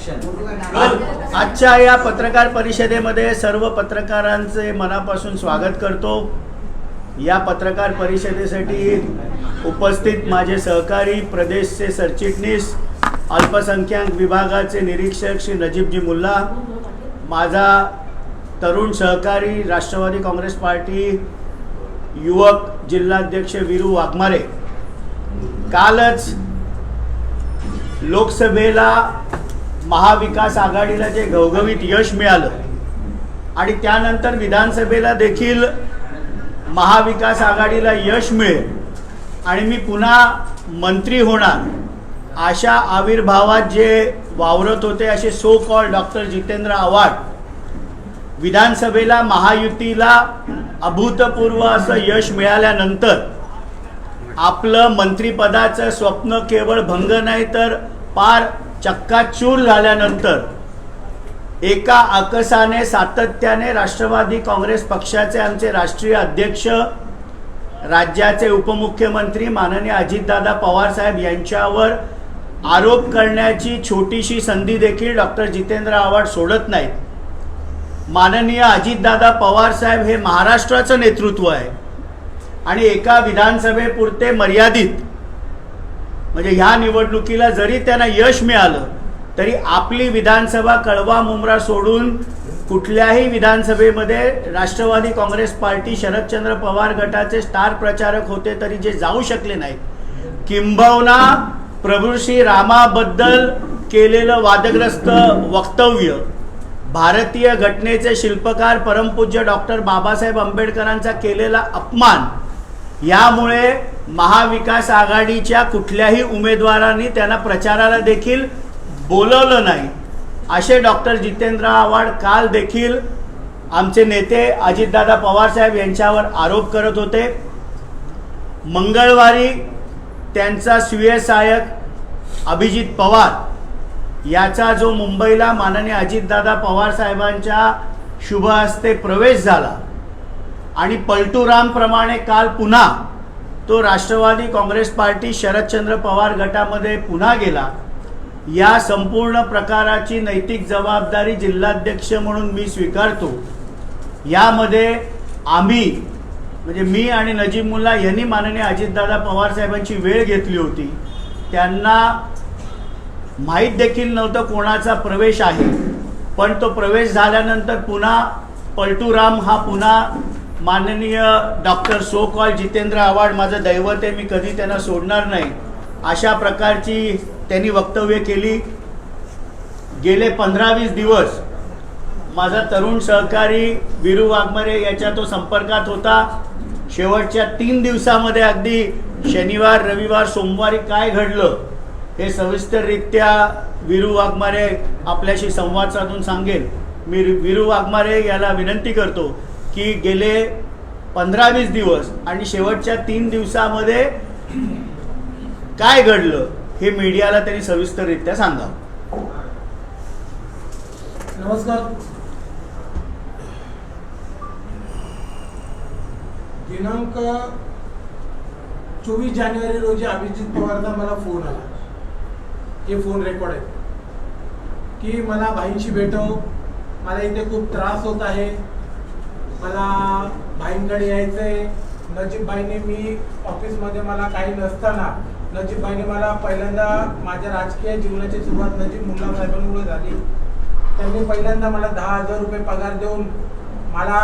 आजच्या या पत्रकार परिषदेमध्ये सर्व पत्रकारांचे मनापासून स्वागत करतो। या पत्रकार परिषदेसाठी उपस्थित माझे सहकारी प्रदेशचे सरचिटणीस अल्पसंख्याक विभागाचे निरीक्षक श्री नजीबजी मुल्ला, माझा तरुण सहकारी राष्ट्रवादी काँग्रेस पार्टी युवक जिल्हाध्यक्ष वीरू वाघमारे, कालच लोकसभेला महाविकास आघाडीला जे घवघवीत यश मिळालं आणि त्यानंतर विधानसभेला देखील महाविकास आघाडीला यश मिळेल आणि मी पुन्हा मंत्री होणार अशा आविर्भावात जे वावरत होते असे so call doctor Jitendra Awhad विधानसभेला महायुतीला अभूतपूर्व असं यश मिळाल्यानंतर आपलं मंत्रिपदाचं स्वप्न केवळ भंग नाही तर पार चक्काचूर झाल्यानंतर एका आकसाने सातत्याने राष्ट्रवादी काँग्रेस पक्षाचे आमचे राष्ट्रीय अध्यक्ष, राज्याचे उपमुख्यमंत्री माननीय अजितदादा पवार साहेब यांच्यावर आरोप करण्याची छोटीशी संधी देखील डॉक्टर जितेंद्र आव्हाड सोडत नाहीत। माननीय अजितदादा पवार साहेब हे महाराष्ट्राचं नेतृत्व आहे आणि एका विधानसभेपुरते मर्यादित म्हणजे ह्या निवडणुकीला जरी त्यांना यश मिळालं तरी आपली विधानसभा कळवा मुंब्रा सोडून कुठल्याही विधानसभेमध्ये राष्ट्रवादी काँग्रेस पार्टी शरदचंद्र पवार गटाचे स्टार प्रचारक होते तरी जे जाऊ शकले नाहीत। किंबहुना प्रभू श्री रामाबद्दल केलेलं वादग्रस्त वक्तव्य, भारतीय घटनेचे शिल्पकार परमपूज्य डॉक्टर बाबासाहेब आंबेडकरांचा केलेला अपमान, यामुळे महाविकास आघाडीच्या कुठल्याही उमेदवारांनी त्यांना प्रचाराला देखील बोलवलं नाही असे डॉक्टर जितेंद्र आव्हाड काल देखील आमचे नेते अजितदादा पवार साहेब यांच्यावर आरोप करत होते। मंगळवारी त्यांचा स्वीय सहाय्यक अभिजित पवार याचा जो मुंबईला माननीय अजितदादा पवार साहेबांच्या शुभ हस्ते प्रवेश झाला आणि पलटूराम प्रमाणे काल पुन्हा तो राष्ट्रवादी काँग्रेस पार्टी शरदचंद्र पवार गटामध्ये पुन्हा गेला, या संपूर्ण प्रकाराची नैतिक जबाबदारी जिल्हाध्यक्ष म्हणून मी स्वीकारतो। यामध्ये आम्ही म्हणजे मी आणि नजीब मुल्ला यांनी माननीय अजितदादा पवार साहेबांची वेळ घेतली होती। त्यांना माहीत देखील नव्हतं कोणाचा प्रवेश आहे, पण तो प्रवेश झाल्यानंतर पुन्हा पलटूराम हा पुन्हा माननीय doctor so call Jitendra Awhad माझं दैवत आहे, मी कधी त्यांना सोडणार नाही अशा प्रकारची त्यांनी वक्तव्य केली। गेले 15-20 दिवस माझा तरुण सहकारी वीरू वाघमारे याच्या तो संपर्कात होता। शेवटच्या 3 दिवसामध्ये अगदी शनिवार, रविवार, सोमवारी काय घडलं हे सविस्तररित्या वीरू वाघमारे आपल्याशी संवाद साधून सांगेल। मी वीरू वाघमारे याला विनंती करतो की गेले 15-20 दिवस आणि शेवटच्या 3 दिवसामध्ये काय घडलं हे मीडियाला त्यांनी सविस्तररित्या सांगावं। नमस्कार। दिनांक 24 जानेवारी रोजी अभिजित पवारचा मला फोन आला, हे फोन रेकॉर्ड आहे, की मला भाईंशी भेटव, मला इथे खूप त्रास होत आहे, मला भाईंकडे यायचंय। नजीब भाईने मी ऑफिसमध्ये मला काही नसताना नजीब भाईने मला पहिल्यांदा माझ्या राजकीय जीवनाची सुरुवात नजीब मुल्ला साहेबांमुळे झाली। त्यांनी पहिल्यांदा मला 10,000 रुपये पगार देऊन मला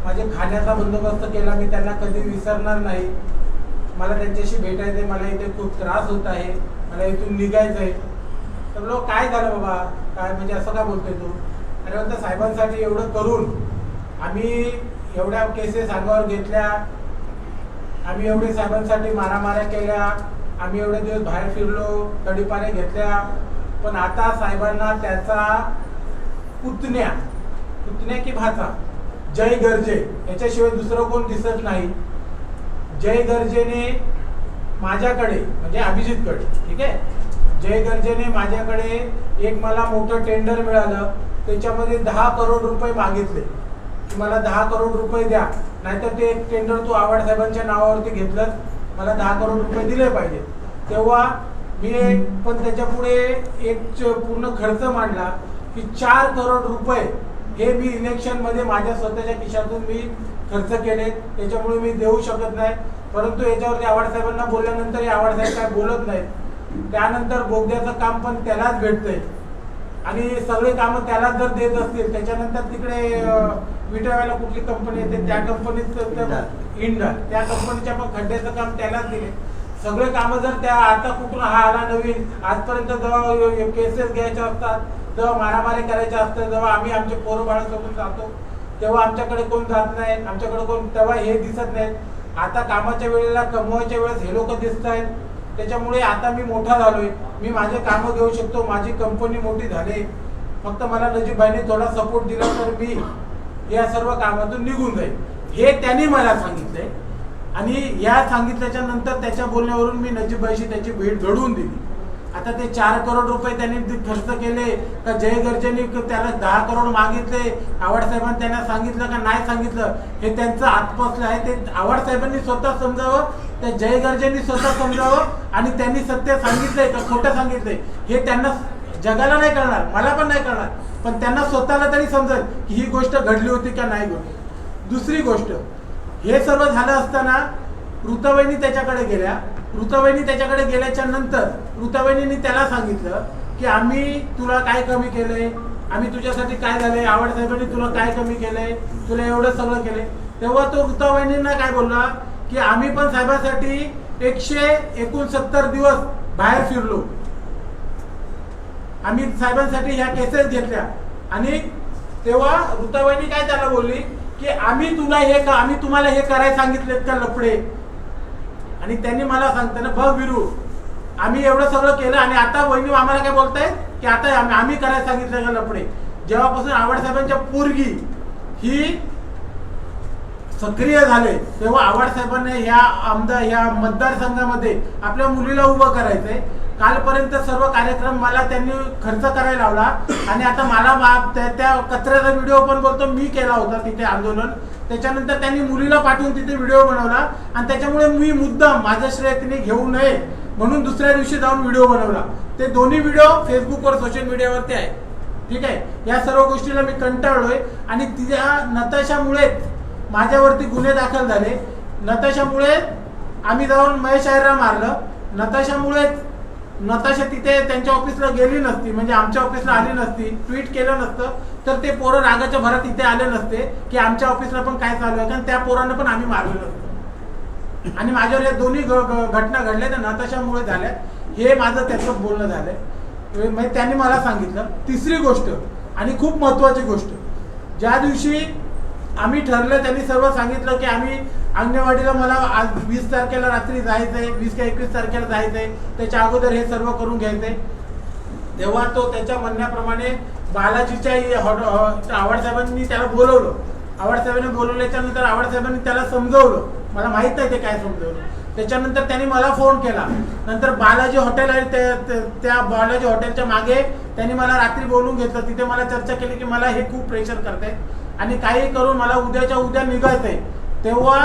माझे खाण्याचा बंदोबस्त केला, मी त्यांना कधी विसरणार नाही। मला त्यांच्याशी भेटायचं आहे, मला इथे खूप त्रास होत आहे, मला इथून निघायचं आहे। तर बोललो काय झालं बाबा, काय म्हणजे असं काय बोलतोय तू? अरे म्हणता साहेबांसाठी एवढं करून आम्ही एवढ्या केसेस अंगावर घेतल्या, आम्ही एवढे साहेबांसाठी मारामाऱ्या केल्या, आम्ही एवढे दिवस बाहेर फिरलो, तडीपारे घेतल्या, पण आता साहेबांना त्याचा पुतण्या की भाचा जय गर्जे याच्याशिवाय दुसरं कोण दिसत नाही। जय गर्जेने माझ्याकडे म्हणजे अभिजितकडे, ठीक आहे, जय गर्जेने माझ्याकडे एक मला मोठं टेंडर मिळालं, त्याच्यामध्ये 10 करोड रुपये मागितले की मला 10 करोड रुपये द्या, नाहीतर ते टेंडर तू आव्हाड साहेबांच्या नावावरती घेतलं, मला 10 करोड रुपये दिले पाहिजे। तेव्हा पण त्याच्यापुढे एक पूर्ण खर्च मांडला की 4 करोड रुपये हे मी इलेक्शनमध्ये माझ्या स्वतःच्या खिशातून मी खर्च केले, त्याच्यामुळे मी देऊ शकत नाही. परंतु याच्यावरती आव्हाड साहेबांना बोलल्यानंतर आव्हाड साहेब काय बोलत नाहीत. त्यानंतर बोगद्याचं काम पण त्यालाच भेटतंय आणि सगळे कामं त्यालाच जर देत असतील, त्याच्यानंतर तिकडे विटाव्याला कुठली कंपनी येते त्या कंपनीत इंडा त्या कंपनीच्या पण खड्ड्याचं काम त्यालाच दिले. सगळे कामं जर त्या आता कुठून हा आला नवीन, आजपर्यंत जेव्हा केसेस घ्यायच्या असतात, जेव्हा मारामारी करायच्या असतात, जेव्हा आम्ही आमचे पोरं बाळासोबत जातो तेव्हा आमच्याकडे कोण जात नाही, आमच्याकडे कोण तेव्हा हे दिसत नाहीत. आता कामाच्या वेळेला कमवायच्या वेळेस हे लोक दिसत आहेत. त्याच्यामुळे आता मी मोठा झालोय, मी माझे कामं घेऊ शकतो, माझी कंपनी मोठी झाली. फक्त मला नजीबभाईने थोडा सपोर्ट दिला तर मी या सर्व कामातून निघून जाईल, हे त्यांनी मला सांगितलंय. आणि या सांगितल्याच्या नंतर त्याच्या बोलण्यावरून मी नजीबभाईशी त्याची भेट घडवून दिली. आता ते 4 करोड रुपये त्यांनी खर्च केले का जय गर्जेने त्याला 10 करोड मागितले, आव्हाड साहेबांनी त्यांना सांगितलं का नाही सांगितलं हे त्यांचं आत्मपक्ष आहे. ते आव्हाड साहेबांनी स्वतः समजावं, त्या जय गर्जेंनी स्वतः समजावं आणि त्यांनी सत्य सांगितलंय का खोटं सांगितलंय हे त्यांना जगाला नाही कळणार, मला पण नाही कळणार, पण त्यांना स्वतःला तरी समजेल की ही गोष्ट घडली होती का नाही घडली. दुसरी गोष्ट, हे सर्व झालं असताना ऋताबाईंनी त्याच्याकडे गेल्या. ऋताबाईंनी त्याच्याकडे गेल्याच्या नंतर ऋताबाईंनी त्याला सांगितलं की आम्ही तुला काय कमी केलंय, आम्ही तुझ्यासाठी काय झालंय, आव्हाड साहेबांनी तुला काय कमी केलंय, तुला एवढं सगळं केलंय. तेव्हा तो ऋताबाईंना काय बोलला की आम्ही पण साहेबांसाठी 169 दिवस बाहेर फिरलो, आम्ही साहेबांसाठी ह्या केसेस घेतल्या. आणि तेव्हा ऋताबाईंनी काय त्याला बोलली की आम्ही तुम्हाला हे करायला सांगितलेत का लफडे. आणि त्यांनी मला सांगताना बघ विरू, आम्ही एवढं सगळं केलं आणि आता वहिनी आम्हाला काय बोलताय की आता आम्ही करायला सांगितलं का लफडे. जेव्हापासून आव्हाड साहेबांच्या पोरगी ही सक्रिय झाले तेव्हा आव्हाड साहेबांनी ह्या मतदारसंघामध्ये आपल्या मुलीला उभं करायचंय. कालपर्यंत सर्व कार्यक्रम मला त्यांनी खर्च करायला लावला आणि आता मला त्या कचऱ्याचा व्हिडिओ पण बोलतो मी केला होता तिथे आंदोलन. त्याच्यानंतर त्यांनी मुलीला पाठवून तिथे व्हिडिओ बनवला आणि त्याच्यामुळे मी मुद्दाम माझं श्रेय तिने घेऊ नये म्हणून दुसऱ्या दिवशी जाऊन व्हिडिओ बनवला. ते दोन्ही व्हिडिओ फेसबुकवर सोशल मीडियावरती आहे. ठीक आहे, या सर्व गोष्टीला मी कंटाळलोय आणि तिच्या नताशामुळेच माझ्यावरती गुन्हे दाखल झाले. नताशामुळे आम्ही जाऊन महेश आयरला मारलं. नताशा तिथे त्यांच्या ऑफिसला गेली नसती, म्हणजे आमच्या ऑफिसला आली नसती, ट्विट केलं नसतं तर ते पोरं रागाच्या भरात इथे आले नसते की आमच्या ऑफिसला पण काय चालू आहे, कारण त्या पोरांना पण आम्ही मारलेलं नसतं. आणि माझ्यावर या दोन्ही घटना घडल्या त्या नताशामुळे झाल्या. हे माझं त्याचं बोलणं झालंय, म्हणजे त्यांनी मला सांगितलं. तिसरी गोष्ट आणि खूप महत्वाची गोष्ट, ज्या दिवशी आम्ही ठरलं त्यांनी सर्व सांगितलं की आम्ही अंगणवाडीला मला आज 20 तारखेला रात्री जायचंय, 20 का 21 तारखेला जायचंय, त्याच्या अगोदर हे सर्व करून घ्यायचंय. तेव्हा तो त्याच्या म्हणण्याप्रमाणे बालाजीच्या आव्हाड साहेबांनी त्याला बोलवलं. आव्हाड साहेबांनी बोलवल्याच्या नंतर आव्हाड साहेबांनी त्याला समजवलं, मला माहित नाही ते काय समजवलं. त्याच्यानंतर त्यांनी मला फोन केला. नंतर बालाजी हॉटेल आहे, त्या बालाजी हॉटेलच्या मागे त्यांनी मला रात्री बोलून घेतलं. तिथे मला चर्चा केली की मला हे खूप प्रेशर करतायत आणि काही करून मला उद्याच्या उद्या निघायचंय. तेव्हा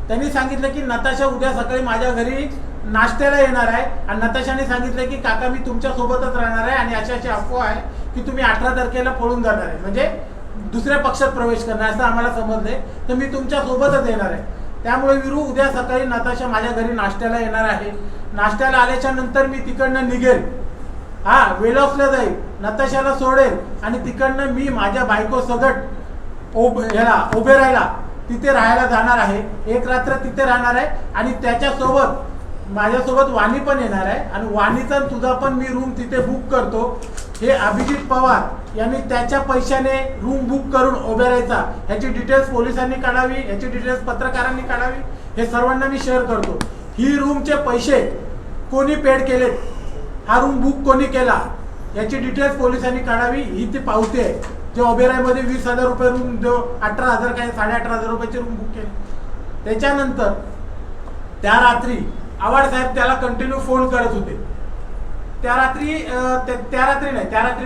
त्यांनी सांगितलं की नताशा उद्या सकाळी माझ्या घरी नाश्त्याला येणार आहे आणि नताशाने सांगितलं की काका मी तुमच्या सोबतच राहणार आहे आणि अशी अफवा आहे की तुम्ही 18 तारखेला पळून जाणार आहे, म्हणजे दुसऱ्या पक्षात प्रवेश करणार असं आम्हाला समजलंय, तर मी तुमच्या सोबतच येणार आहे. त्यामुळे विरू उद्या सकाळी नताशा माझ्या घरी नाश्त्याला येणार आहे. नाश्त्याला आल्याच्या नंतर मी तिकडनं निघेल, वेलॉक्सला जाईल, नताशाला सोडेल आणि तिकडनं मी माझ्या बायको सगट ओबेरायला तिथे राहायला जाणार आहे. 1 रात्र तिथे राहणार आहे आणि त्याच्यासोबत माझ्यासोबत वाणी पण येणार आहे आणि वाणीचा तुझा पण मी रूम तिथे बुक करतो. हे अभिजित पवार यांनी त्याच्या पैशाने रूम बुक करून ओबेरायचा, ह्याची डिटेल्स पोलिसांनी काढावी, ह्याची डिटेल्स पत्रकारांनी काढावी, हे सर्वांना मी शेअर करतो. ही रूमचे पैसे कोणी पेड केलेत, हा रूम बुक कोणी केला, याची डिटेल्स पोलिसांनी काढावी. ही ती पावती आहे जे ओबेरायमध्ये 20,000 रुपये रूम, जो 18,000 काय 18,500 रुपयाचे रूम बुक केले. त्याच्यानंतर त्या रात्री आव्हाड साहेब त्याला कंटिन्यू फोन करत होते. त्या रात्री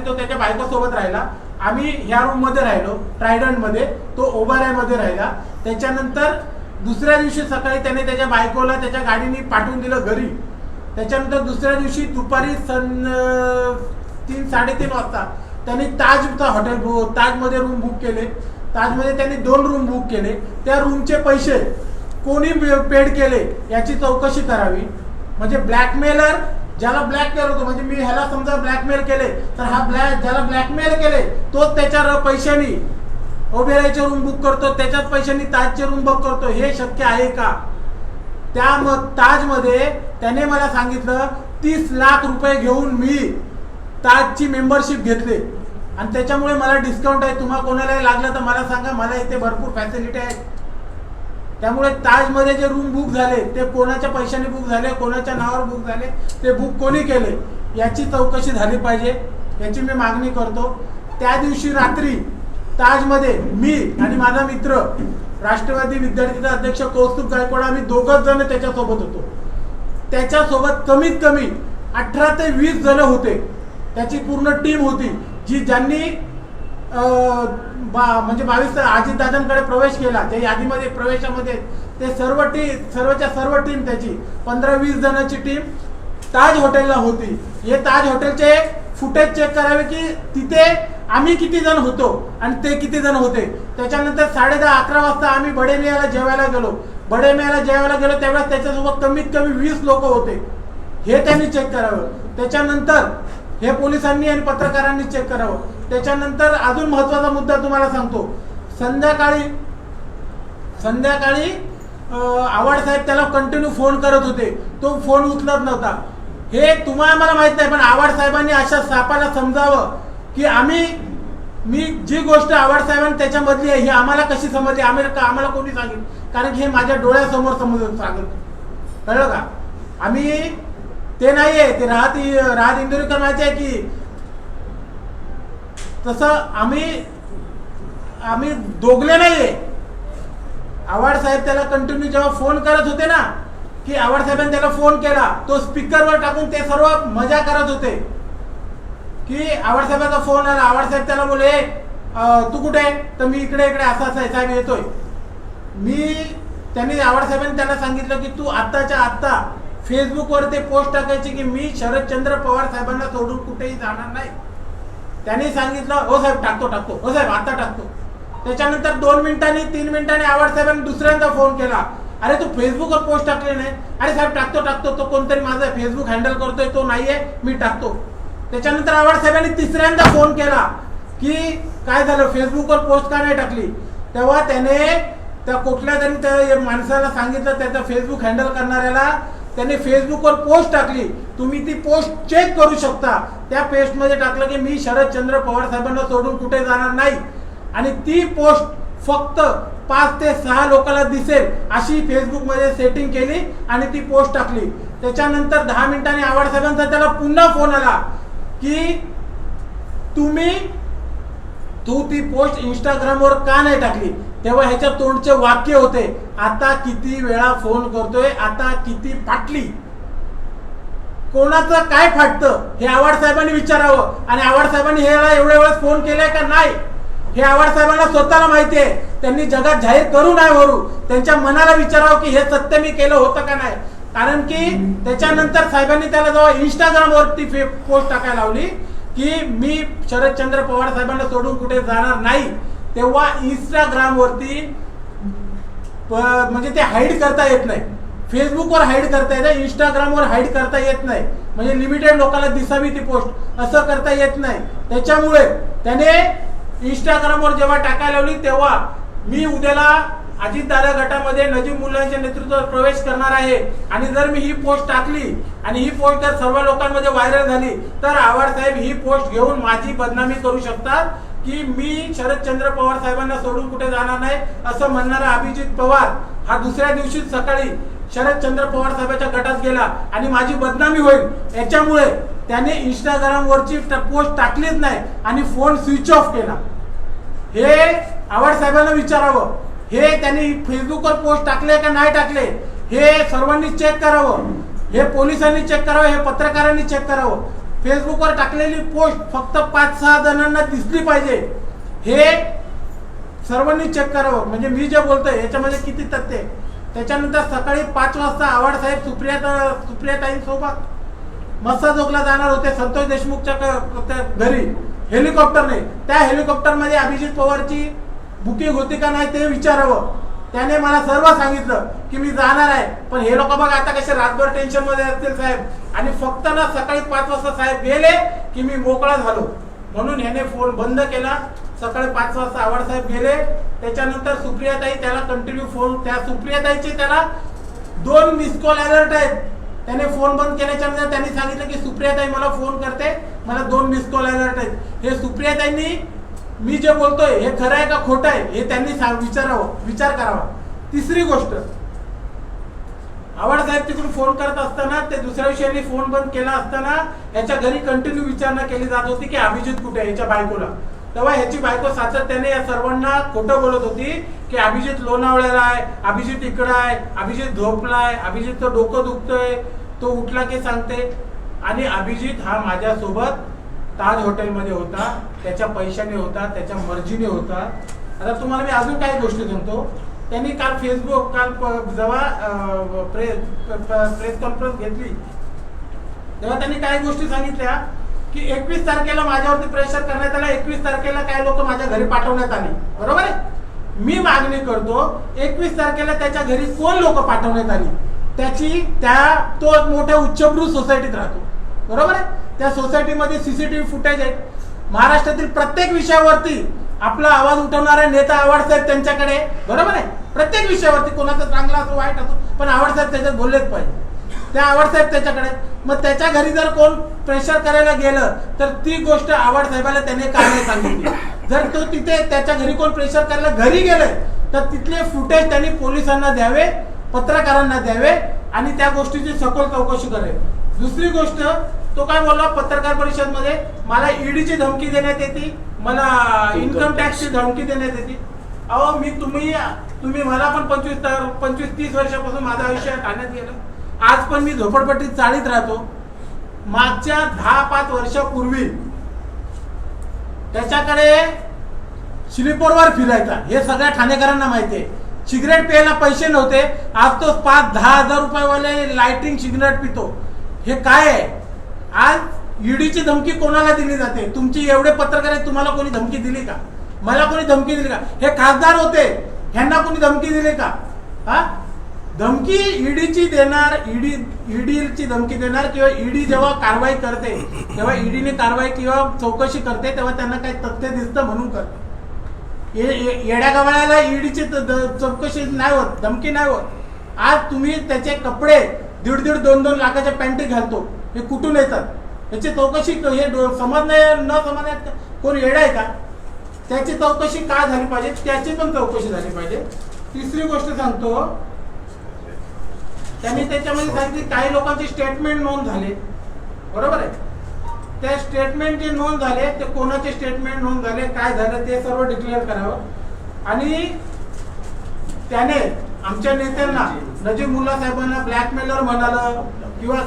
तो त्याच्या बायकोसोबत राहिला. आम्ही ह्या रूम मध्ये राहिलो ट्रायडंट मध्ये, तो ओबेरायमध्ये राहिला. त्याच्यानंतर दुसऱ्या दिवशी सकाळी त्याने त्याच्या बायकोला त्याच्या गाडीने पाठवून दिलं घरी त्याच्यानंतर दुसऱ्या दिवशी दुपारी 3-3:30 वाजता त्यांनी ताजचा ताजमध्ये रूम बुक केले. ताजमध्ये त्यांनी 2 रूम बुक केले. त्या रूमचे पैसे कोणी पेड केले याची चौकशी करावी. म्हणजे ब्लॅकमेलर ज्याला ब्लॅकमेल होतो, म्हणजे मी ह्याला समजा ब्लॅकमेल केले तर हा ज्याला ब्लॅकमेल केले तोच त्याच्या पैशानी ओबेरायचे रूम बुक करतो, त्याच्याच पैशांनी ताजचे रूम बुक करतो. हे शक्य आहे का? त्या ताजमध्ये त्याने मला सांगितलं 30 लाख रुपये घेऊन मी ताजची मेंबरशिप घेतली आणि त्याच्यामुळे मला डिस्काउंट आहे. तुम्हाला कोणालाही लागलं तर मला सांगा, मला इथे भरपूर फॅसिलिटी आहेत. त्यामुळे ताजमध्ये जे रूम बुक झाले ते कोणाच्या पैशाने बुक झाले, कोणाच्या नावावर बुक झाले, ते बुक कोणी केले याची चौकशी झाली पाहिजे, याची मी मागणी करतो. त्या दिवशी रात्री ताजमध्ये मी आणि माझा मित्र राष्ट्रवादी विद्यार्थीचा अध्यक्ष कौस्तुभ गायकवाड आम्ही 2 जण त्याच्यासोबत होतो. त्याच्यासोबत कमीत कमी 18 ते 20 जण होते. त्याची पूर्ण टीम होती जी ज्यांनी म्हणजे 22 अजितदादांकडे प्रवेश केला. त्या यादीमध्ये प्रवेशामध्ये ते सर्वच्या सर्व टीम त्याची 15-20 जणांची टीम ताज हॉटेलला होती. हे ताज हॉटेलचे फुटेज चेक करावे की तिथे आम्ही किती जण होतो आणि ते किती जण होते. त्याच्यानंतर 10:30-11 वाजता आम्ही बडेमियाला जेवायला गेलो. त्यावेळेस त्याच्यासोबत कमीत कमी 20 लोक होते. हे त्यांनी चेक करावं. त्याच्यानंतर हे पोलिसांनी आणि पत्रकारांनी चेक करावं. त्याच्यानंतर अजून महत्वाचा मुद्दा तुम्हाला सांगतो. संध्याकाळी आव्हाड साहेब त्याला कंटिन्यू फोन करत होते, तो फोन उचलत नव्हता. हे तुम्हाला मला माहित नाही, पण आव्हाड साहेबांनी अशा सापाला समजावं की मी जी गोष्ट आव्हाड साहेबांनी त्याच्यामधली आहे ही आम्हाला कशी समजली, आम्हाला कोणी सांगितलं, कारण की हे माझ्या डोळ्यासमोर सांगत. कळलं का? आम्ही ते नाहीये, ते राहत इंदुरीकर माहिती आहे की तसं आम्ही दोघले नाहीये. आव्हाड साहेब त्याला कंटिन्यू जेव्हा फोन करत होते ना, की आव्हाड साहेबांनी त्याला फोन केला, तो स्पीकरवर टाकून ते सर्व मजा करत होते की आव्हाड साहेबांचा फोन आला. आव्हाड साहेब त्याला बोले तू कुठे आहे? तर मी इकडे असं आहे साहेब, येतोय. त्यांनी आव्हाड साहेबांनी त्याला सांगितलं की तू आत्ताच्या आत्ता फेसबुकवर ते पोस्ट टाकायची की मी शरदचंद्र पवार साहेबांना सोडून कुठेही जाणार नाही. त्यांनी सांगितलं हो साहेब टाकतो, हो साहेब आता टाकतो. त्याच्यानंतर 2 मिनिटांनी 3 मिनिटांनी आव्हाड साहेबांनी दुसऱ्यांदा फोन केला, अरे तू फेसबुकवर पोस्ट टाकले नाही? अरे साहेब टाकतो, तो कोणतरी माझा फेसबुक हँडल करतोय, तो नाहीये, मी टाकतो. त्याच्यानंतर आव्हाड साहेबांनी तिसऱ्यांदा फोन केला की काय झालं, फेसबुकवर पोस्ट का नाही टाकली? तेव्हा त्याने त्या कुठल्या तरी त्या माणसाला सांगितलं, त्याचा फेसबुक हँडल करणाऱ्याला, त्याने फेसबुकवर पोस्ट टाकली. तुम्ही ती पोस्ट चेक करू शकता. त्या पोस्टमध्ये टाकलं की मी शरदचंद्र पवार साहेबांना सोडून कुठे जाणार नाही, आणि ती पोस्ट फक्त 5 ते 6 लोकांना दिसेल अशी फेसबुकमध्ये सेटिंग केली आणि ती पोस्ट टाकली. त्याच्यानंतर 10 मिनिटांनी आव्हाड साहेबांचा त्याला पुन्हा फोन आला की तू ती पोस्ट इंस्टाग्रामवर का नाही टाकली? तेव्हा ह्याच्या तोंडचे वाक्य होते, आता किती वेळा फोन करतोय, आता किती फाटली? कोणाचं काय फाटतं हे आव्हाड साहेबांनी विचारावं. आणि आव्हाड साहेबांनी ह्याला एवढ्या वेळेस फोन केलाय का नाही हे आव्हाड साहेबांना स्वतःला माहिती आहे. त्यांनी जगात जाहीर करू नाही भरू, त्यांच्या मनाला विचारावं की हे सत्य मी केलं होतं का नाही. कारण की त्याच्यानंतर साहेबांनी त्याला जेव्हा इंस्टाग्रामवरती पोस्ट टाकायला लावली की मी शरदचंद्र पवार साहेबांना सोडून कुठे जाणार नाही, तेव्हा इंस्टाग्रामवरती म्हणजे ते हाईड करता येत नाही. फेसबुकवर हाईड करता येते, इंस्टाग्रामवर हाईड करता येत नाही. म्हणजे लिमिटेड लोकांना दिसावी ती पोस्ट, असं करता येत नाही. त्याच्यामुळे त्याने इंस्टाग्रामवर जेव्हा टाकायला लावली तेव्हा मी उद्याला अजितदादा गटामध्ये नजीब मुल्लांच्या नेतृत्वात प्रवेश करणार आहे, आणि जर मी ही पोस्ट टाकली आणि ही पोस्ट जर सर्व लोकांमध्ये व्हायरल झाली तर आव्हाड साहेब ही पोस्ट घेऊन माझी बदनामी करू शकतात की मी शरदचंद्र पवार साहेबांना सोडून कुठे जाणार नाही असं म्हणणारा अभिजित पवार हा दुसऱ्या दिवशी सकाळी शरदचंद्र पवार साहेबांच्या गटात गेला आणि माझी बदनामी होईल. याच्यामुळे त्याने इंस्टाग्रामवरची पोस्ट टाकलीच नाही आणि फोन स्विच ऑफ केला. हे आव्हाड साहेबांना विचारावं, हे त्यांनी फेसबुकवर पोस्ट टाकले का नाही टाकले हे सर्वांनी चेक करावं. हे पोलिसांनी चेक करावं, हे पत्रकारांनी चेक करावं. फेसबुकवर टाकलेली पोस्ट फक्त 5-6 जणांना दिसली पाहिजे, हे सर्वांनी चेक करावं. म्हणजे मी जे बोलतोय याच्यामध्ये किती तथ्य आहे. त्याच्यानंतर सकाळी 5 वाजता आव्हाड साहेब सुप्रियाताईंसोबत मस्साजोगला जाणार होते संतोष देशमुखच्या त्या घरी हेलिकॉप्टरने. त्या हेलिकॉप्टरमध्ये अभिजित पवारची बुकिंग होती का नाही ते विचारावं. त्याने मला सर्व सांगितलं की मी जाणार आहे, पण हे लोक बघा आता कसे रातभर टेन्शन मध्ये असतील साहेब. आणि फक्त ना सकाळी 5 वाजता साहेब गेले की मी मोकळा झालो, म्हणून ह्याने फोन बंद केला. सकाळी 5 वाजता आव्हाड साहेब गेले. त्याच्यानंतर सुप्रियाताई त्याला कंटिन्यू फोन, त्या सुप्रियाताईचे त्याला 2 मिस कॉल अलर्ट आहेत. त्याने फोन बंद केल्याच्या नंतर त्यांनी सांगितलं की सुप्रियाताई मला फोन करते, मला 2 मिस कॉल अलर्ट आहेत. हे सुप्रियाताईंनी मी जे बोलतोय हे खरं आहे का खोटं आहे हे त्यांनी विचार करावा. तिसरी गोष्ट, आव्हाड साहेब तिकडून फोन करत असताना ते दुसऱ्या विषयाने फोन बंद केला असताना याच्या घरी कंटिन्यू विचारणा केली जात होती की अभिजित कुठे आहे, याच्या बायकोला. तेव्हा ह्याची बायको सातत्याने या सर्वांना खोटं बोलत होती की अभिजित लोणावळ्याला आहे, अभिजित इकडं आहे, अभिजित झोपलाय, अभिजितचं डोकं दुखतंय, तो उठला की सांगते. आणि अभिजित हा माझ्यासोबत ताज हॉटेलमध्ये होता, त्याच्या पैशाने होता, त्याच्या मर्जीने होता. आता तुम्हाला मी अजून काही गोष्टी सांगतो. त्यांनी काल जेव्हा प्रेस कॉन्फरन्स घेतली तेव्हा त्यांनी काही गोष्टी सांगितल्या की 21 तारखेला माझ्यावरती प्रेशर करण्यात आला, 21 तारखेला काही लोक माझ्या घरी पाठवण्यात आली. बरोबर आहे. मी मागणी करतो 21 तारखेला त्याच्या घरी कोण लोक पाठवण्यात आली तो मोठ्या उच्चभ्रू सोसायटीत राहतो. बरोबर आहे. त्या सोसायटीमध्ये सीसीटीव्ही फुटेज आहेत. महाराष्ट्रातील प्रत्येक विषयावरती आपला आवाज उठवणारा नेता आव्हाड साहेब त्यांच्याकडे. बरोबर आहे. प्रत्येक विषयावरती कोणाचा चांगला असो वाईट असो पण आव्हाड साहेब त्याच्यात बोललेच पाहिजे. त्या आव्हाड साहेब त्याच्याकडे. मग त्याच्या घरी जर कोण प्रेशर करायला गेलं तर ती गोष्ट आव्हाड साहेबाला त्याने काय नाही सांगितली. जर तो तिथे त्याच्या घरी कोण प्रेशर करायला घरी गेले तर तिथले फुटेज त्यांनी पोलिसांना द्यावे, पत्रकारांना द्यावे आणि त्या गोष्टीची सखोल चौकशी करावी. दुसरी गोष्ट, तो काय बोलला पत्रकार परिषद मध्ये, मला ईडीची धमकी देण्यात येते, मला इन्कम टॅक्सची धमकी देण्यात येते. अहो तुम्ही मला पण 25-30 वर्षापासून माझं आयुष्य ठाण्यात गेलं. आज पण मी झोपडपट्टीत चाळीत राहतो. मागच्या 10-5 वर्षापूर्वी त्याच्याकडे स्लीपरवर फिरायचा, हे सगळ्या ठाणेकरांना माहिती आहे. सिगरेट प्यायला पैसे नव्हते, आज तो 5-10 हजार रुपयेवाले लाइटिंग सिगरेट पितो. हे काय आहे? आज ईडीची धमकी कोणाला दिली जाते? तुमची एवढे पत्रकार आहेत, तुम्हाला कोणी धमकी दिली का? मला कोणी धमकी दिली का? हे खासदार होते, ह्यांना कोणी धमकी दिली का? हा, धमकी ईडीची देणार, ईडीची धमकी देणार किंवा ईडी जेव्हा कारवाई करते तेव्हा ईडीने कारवाई किंवा चौकशी करते तेव्हा त्यांना काही तथ्य दिसतं म्हणून करते. येड्या गवाळ्याला ईडीची चौकशी नाही होत, धमकी नाही होत. आज तुम्ही त्याचे कपडे 1.5-2 लाखाच्या पॅन्टी घालतो, हे कुठून येतात? याची चौकशी हे न समजण्यात कोण येडा आहे का? त्याची चौकशी का झाली पाहिजे, त्याची पण चौकशी झाली पाहिजे. तिसरी गोष्ट सांगतो, त्यांनी त्याच्यामध्ये सांगितली काही लोकांचे स्टेटमेंट नोंद झाले. बरोबर आहे. त्या स्टेटमेंट जे नोंद झाले ते कोणाचे स्टेटमेंट नोंद झाले, काय झालं ते सर्व डिक्लेअर करावं. आणि त्याने आमच्या नेत्यांना नजीब मुल्ला साहेबांना ब्लॅकमेलर म्हणालं किंवा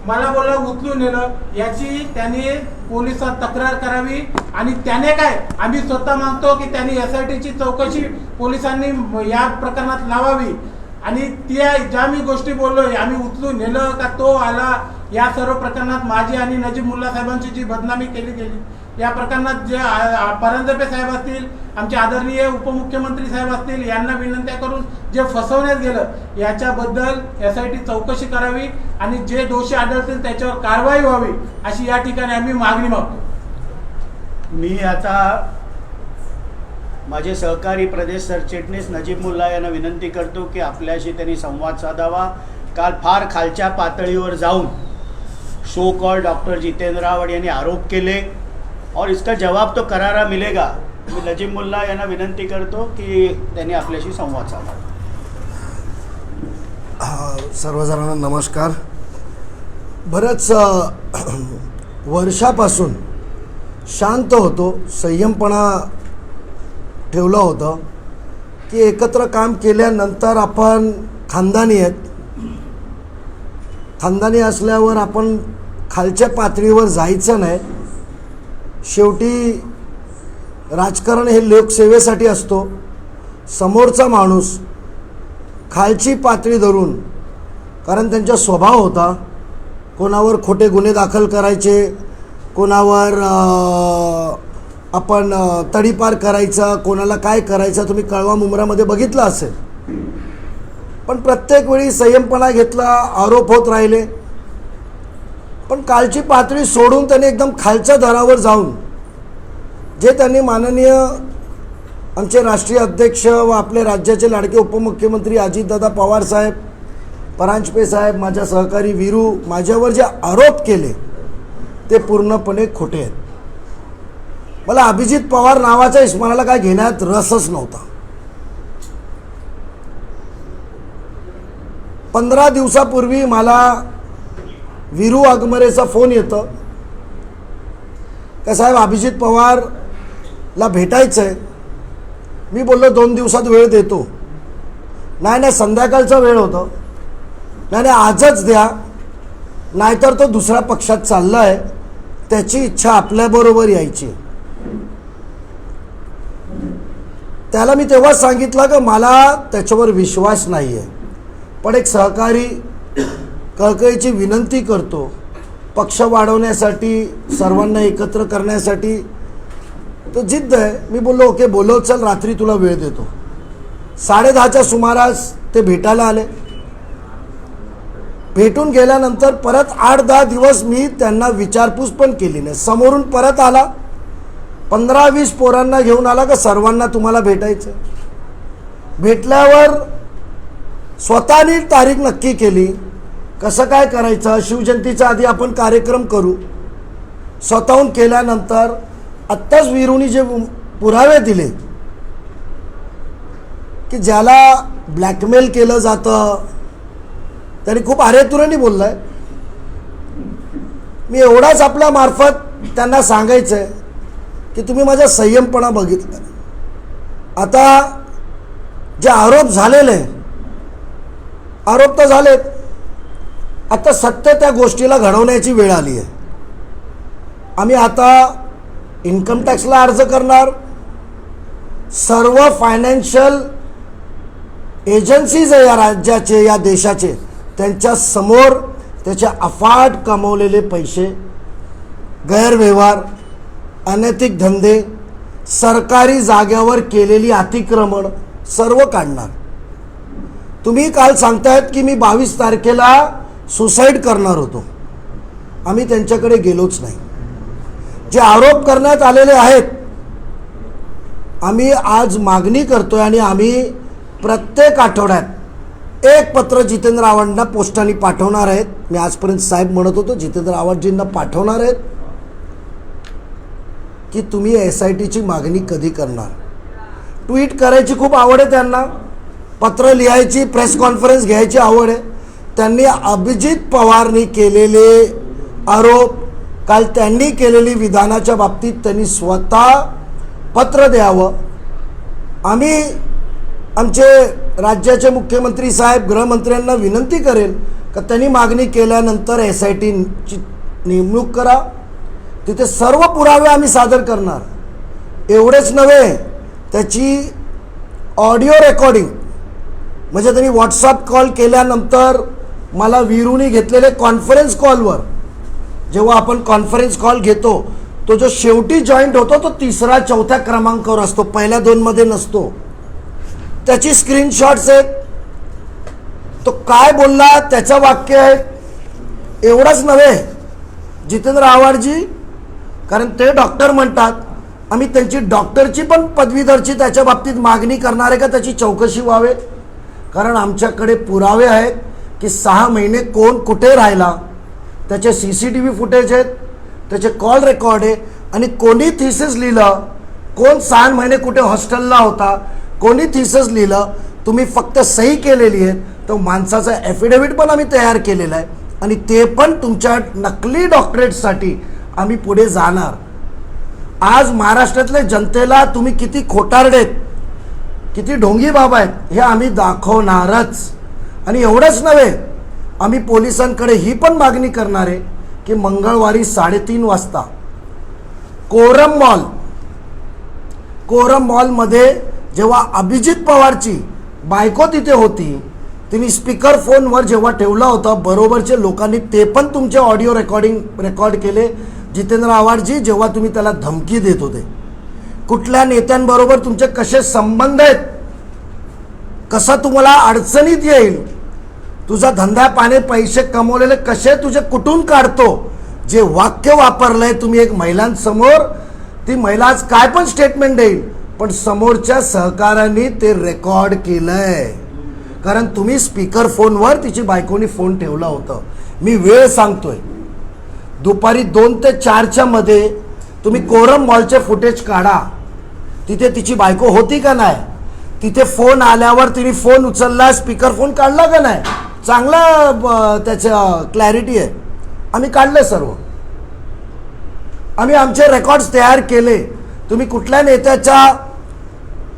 मला बोलला उचलून नेलं, याची त्याने पोलिसात तक्रार करावी. आणि त्याने काय, आम्ही स्वतः मागतो की त्यांनी SITची चौकशी पोलिसांनी या प्रकरणात लावावी. आणि त्या ज्या मी गोष्टी बोललोय, आम्ही उचलून नेलं का तो आला, या सर्व प्रकरणात माझी आणि नजीब मुल्ला साहेबांची जी बदनामी केली गेली, या प्रकरणात जे परांजपे साहेब असतील, आमचे आदरणीय उपमुख्यमंत्री साहेब असतील, यांना विनंत्या करून जे फसवण्यात गेलं याच्याबद्दल SIT चौकशी करावी आणि जे दोषी आढळतील त्याच्यावर कारवाई व्हावी, अशी या ठिकाणी आम्ही मागणी मागतो. मी आता माझे सहकारी प्रदेश सरचिटणीस नजीब मुल्ला यांना विनंती करतो की आपल्याशी त्यांनी संवाद साधावा. काल फार खालच्या पातळीवर जाऊन show call doctor Jitendra Rawat यांनी आरोप केले और इसका जवाब तो करारा मिलेगा. मी नजीब मुल्ला यांना विनंती करतो की त्यांनी आपल्याशी संवाद साधावा. सर्वजणांना नमस्कार. बरंच वर्षापासून शांत होतो, संयमपणा ठेवलं होतं की एकत्र काम केल्यानंतर आपण खानदानी आहेत, खानदानी असल्यावर आपण खालच्या पातळीवर जायचं नाही. शेवटी राजकारण हे लोकसेवेसाठी असतो. समोरचा माणूस खालची पातळी धरून, कारण त्यांचा स्वभाव होता कोणावर खोटे गुन्हे दाखल करायचे, कोणावर आपण तडीपार करायचा, कोणाला काय करायचं तुम्ही कळवा मुंब्रामध्ये बघितलं असेल. पण प्रत्येक वेळी संयमपणा घेतला, आरोप होत राहिले. पण कालची पातळी सोडून त्यांनी एकदम खालच्या दरावर जाऊन जे त्यांनी माननीय आमचे राष्ट्रीय अध्यक्ष व आपले राज्याचे लाडके उपमुख्यमंत्री अजितदादा पवार साहेब, परांजपे साहेब, माझ्या सहकारी वीरू, माझ्यावर जे आरोप केले ते पूर्णपणे खोटे आहेत. मला अभिजित पवार नावाच्या इस्मानाला काय घेण्यात रसच नव्हता. 15 दिवसापूर्वी मला वीरू वाघमारेचा फोन येतो का साहेब अभिजित पवारला भेटायचं आहे. मी बोललो 2 दिवसात वेळ देतो. नाही संध्याकाळचा वेळ होता. नाही आजच द्या, नाहीतर तो दुसऱ्या पक्षात चालला आहे, त्याची इच्छा आपल्याबरोबर यायची. त्याला मी तेव्हाच सांगितलं की मला त्याच्यावर विश्वास नाही आहे, पण एक सहकारी कळकळीची विनंती करतो, पक्ष वाढवण्यासाठी, सर्वांना एकत्र करण्यासाठी तो जिद्द आहे. मी बोललो ओके, बोलव, चल रात्री तुला वेळ देतो. 10:30च्या सुमारास ते भेटायला आले. भेटून गेल्यानंतर परत 8-10 दिवस मी त्यांना विचारपूस पण केली नाही. समोरून परत आला, 15-20 पोरांना घेऊन आला का सर्वांना तुम्हाला भेटायचं. भेटल्यावर स्वतःनी तारीख नक्की केली, कसं काय करायचं, शिवजयंतीच्या आधी आपण कार्यक्रम करू. स्वतःहून केल्यानंतर आत्ताच वीरूनी जे पुरावे दिले की ज्याला ब्लॅकमेल केलं जातं, त्यांनी खूप अरेतुरेने बोललाय. मी एवढाच आपल्या मार्फत त्यांना सांगायचं आहे की तुम्ही माझा संयमपणा बघितला. आता जे आरोप झालेले, आरोप तर झालेत, आता सत्य त्या गोष्टीला घडवण्याची वेळ आली आहे. आम्ही आता इन्कम टॅक्सला अर्ज करणार, सर्व फायनान्शियल एजन्सीज आहे या राज्याचे, या देशाचे, त्यांच्या समोर त्याचे अफाट कमवलेले पैसे, गैरव्यवहार, अनैतिक धंदे, सरकारी जाग्यावर केलेली अतिक्रमण सर्व काढणार. तुम्ही काल सांगतायत की मी 22 तारखेला सुसाईड करणार होतो. आम्ही त्यांच्याकडे गेलोच नाही. जे आरोप करण्यात आलेले आहेत, आम्ही आज मागणी करतोय आणि आम्ही प्रत्येक आठवड्यात एक पत्र जितेंद्र आव्हाडांना पोस्टाने पाठवणार आहेत. मी आजपर्यंत साहेब म्हणत होतो, जितेंद्र आव्हाडजींना पाठवणार आहेत की तुम्ही SITची मागणी कधी करणार. ट्विट करायची खूप आवड आहे त्यांना, पत्र लिहायची, प्रेस कॉन्फरन्स घ्यायची आवड आहे. त्यांनी अभिजित पवारनी केलेले आरोप, काल त्यांनी केलेली विधानाच्या बाबतीत त्यांनी स्वतः पत्र द्यावं. आम्ही आमचे राज्याचे मुख्यमंत्री साहेब, गृहमंत्र्यांना विनंती करेल का त्यांनी मागणी केल्यानंतर SITची नेमणूक करा. तिथे सर्व पुरावे आम्ही सादर करणार. एवढेच नव्हे, त्याची ऑडिओ रेकॉर्डिंग, म्हणजे त्यांनी व्हॉट्सअप कॉल केल्यानंतर मला वीरूनी घेतलेले कॉन्फरन्स कॉलवर, जेव्हा आपण कॉन्फरन्स कॉल घेतो तो जो शेवटी जॉईंट होतो तो 3-4 क्रमांकावर असतो, पहिल्या 2 मध्ये नसतो. त्याची स्क्रीनशॉट्स आहेत, तो काय बोलला त्याचं वाक्य आहे. एवढंच नव्हे, जितेंद्र आव्हाडजी, कारण ते डॉक्टर म्हणतात, आम्ही त्यांची डॉक्टरची पण पदवीधरची त्याच्या बाबतीत मागणी करणार आहे का त्याची चौकशी व्हावे. कारण आमच्याकडे पुरावे आहेत की 6 महिने कोण कुठे राहिला, त्याचे CCTV फुटेज आहेत, त्याचे कॉल रेकॉर्ड आहे, आणि कोणी थिसिस लिहिलं, कोण 6 महिने कुठे हॉस्टेलला होता, कोणी थिसिस लिहिलं, तुम्ही फक्त सही केलेली आहे, तो माणसाचा ॲफिडेव्हिट पण आम्ही तयार केलेला आहे, आणि ते पण तुमच्या नकली डॉक्टरेटसाठी आम्ही पुढे जाणार. आज महाराष्ट्रातल्या जनतेला तुम्ही किती खोटारडेत, किती ढोंगी बाबा आहेत हे आम्ही दाखवणारच. आणि एवढंच नव्हे, आम्ही पोलिसांकडे ही पण मागणी करणार आहे की मंगळवारी 3:30 वाजता कोरम मॉलमध्ये जेव्हा अभिजित पवारची बायको तिथे होती, तिने स्पीकर फोनवर जेव्हा ठेवला होता, बरोबरचे लोकांनी ते पण तुमचे ऑडिओ रेकॉर्ड केले. जितेंद्र आव्हाडजी, जेव्हा तुम्ही त्याला धमकी देत होते, कुठल्या नेत्यांबरोबर तुमचे कसे संबंध आहेत, कसा तुम्हाला अडचणीत येईल, तुझा धंदा पाने पैसे कमवलेले कसे तुझे कुठून काढतो, जे वाक्य वापरलंय तुम्ही एक महिलांसमोर, ती महिला आज काय पण स्टेटमेंट देईल, पण समोरच्या सहकाऱ्यांनी ते रेकॉर्ड केलंय. कारण तुम्ही स्पीकर फोनवर तिची बायकोनी फोन ठेवला होता. मी वेळ सांगतोय, दुपारी 2 ते 4च्या मध्ये तुम्ही कोरम मॉलचे फुटेज काढा. तिथे तिची बायको होती का नाही, तिथे फोन आल्यावर तिने फोन उचलला, स्पीकर फोन काढला का नाही, चांगला त्याच्या क्लॅरिटी आहे. आम्ही काढले सर्व, आम्ही आमचे रेकॉर्ड्स तयार केले. तुम्ही कुठल्या नेत्याच्या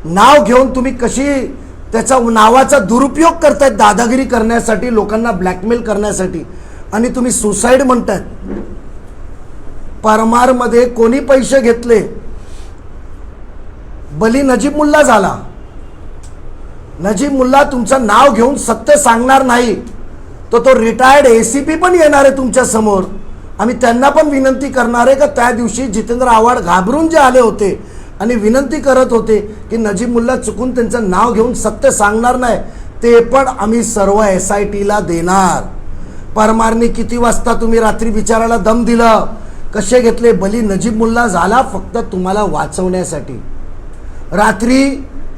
नाव घेऊन तुम्ही कशी त्याचा नावाचा दुरुपयोग करतायत दादागिरी करण्यासाठी, लोकांना ब्लॅकमेल करण्यासाठी, आणि तुम्ही सुसाईड म्हणतायत. परमारमध्ये कोणी पैसे घेतले, बली नजीब मुल्ला झाला. नजीब मुल्ला तुमचं नाव घेऊन सत्य सांगणार नाही, तो रिटायर्ड ACP पण येणार आहे तुमच्या समोर. आम्ही त्यांना पण विनंती करणार आहे का त्या दिवशी जितेंद्र आव्हाड घाबरून जे आले होते आणि विनंती करत होते की नजीब मुल्ला चुकून त्यांचं नाव घेऊन सत्य सांगणार नाही, ते पण आम्ही सर्व SITला देणार. परमारनी किती वाजता तुम्ही रात्री विचारायला दम दिलं, कसे घेतले, बली नजीब मुल्ला झाला फक्त तुम्हाला वाचवण्यासाठी. रात्री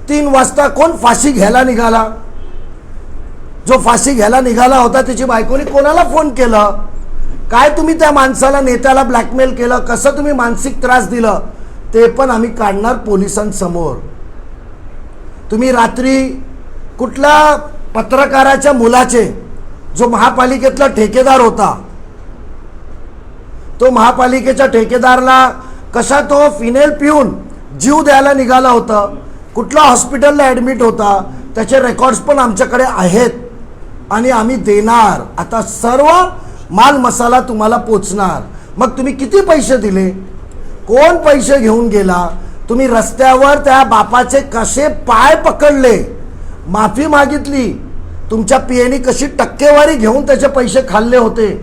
3 वाजता कोण फाशी घ्यायला निघाला, जो फाशी घ्यायला निघाला होता त्याची बायकोने कोणाला फोन केलं, काय तुम्ही त्या माणसाला नेत्याला ब्लॅकमेल केलं, कसं तुम्ही मानसिक त्रास दिलं, ते पण आम्ही काढणार पोलिसांसमोर. तुम्ही रात्री कुठल्या पत्रकाराच्या मुलाचे, जो महापालिकेतला ठेकेदार होता, तो महापालिकेच्या ठेकेदारला कसा तो फिनेल पिऊन जीव द्यायला निघाला होता, कुठल्या हॉस्पिटलला ॲडमिट होता, त्याचे रेकॉर्ड्स पण आमच्याकडे आहेत आणि आम्ही देणार. आता सर्व माल मसाला तुम्हाला पोचणार. मग तुम्ही किती पैसे दिले, कोण पैसे घेऊन गेला, तुम्ही रस्त्यावर त्या बापाचे कसे पाय पकडले, माफी मागितली, तुमच्या PAने कशी टक्केवारी घेऊन त्याचे पैसे खाल्ले होते,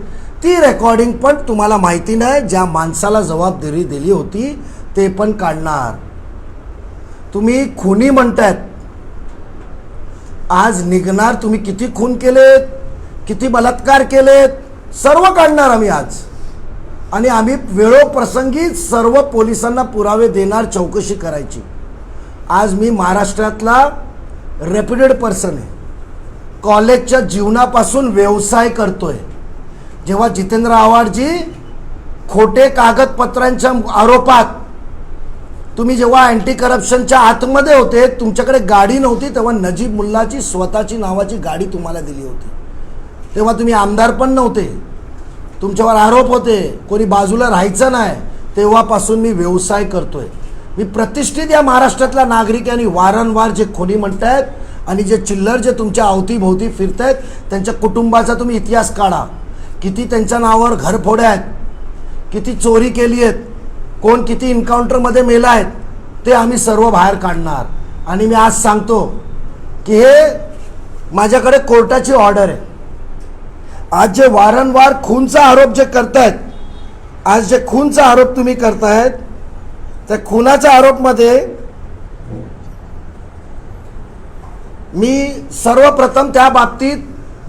ती रेकॉर्डिंग पण तुम्हाला माहिती नाही. ज्या माणसाला जबाबदारी दिली होती ते पण काढणार. तुम्ही खुनी म्हणतायत, आज निघणार तुम्ही किती खून केलेत, किती बलात्कार केलेत, सर्व काढणार आम्ही आज. आणि आम्ही वेळोप्रसंगी सर्व पोलिसांना पुरावे देणार, चौकशी करायची. आज मी महाराष्ट्रातला रेप्युटेड पर्सन आहे, कॉलेजच्या जीवनापासून व्यवसाय करतोय. जेव्हा जितेंद्र आव्हाडजी खोटे कागदपत्रांच्या आरोपात तुम्ही जेव्हा अँटी करप्शनच्या आतमध्ये होते, तुमच्याकडे गाडी नव्हती, तेव्हा नजीब मुल्लाची स्वतःची नावाची गाडी तुम्हाला दिली होती. तेव्हा तुम्ही आमदार पण नव्हते, तुमच्यावर आरोप होते, कोणी बाजूला राहायचं नाही. तेव्हापासून मी व्यवसाय करतोय. मी प्रतिष्ठित या महाराष्ट्रातल्या नागरिकांनी वारंवार जे खोनी म्हणतायत आणि जे चिल्लर जे तुमच्या अवतीभोवती फिरतायत, त्यांच्या कुटुंबाचा तुम्ही इतिहास काढा. किती त्यांच्या नावावर घरफोड्या आहेत, किती चोरी केली आहेत, कोण किती एन्काउंटरमध्ये मेला आहेत, ते आम्ही सर्व बाहेर काढणार. आणि मी आज सांगतो की हे माझ्याकडे कोर्टाची ऑर्डर आहे. आज जे वारंवार खूनचा आरोप जे करतायत, आज जे खूनचा आरोप तुम्ही करतायत, त्या खुनाच्या आरोपमध्ये मी सर्वप्रथम त्या बाबतीत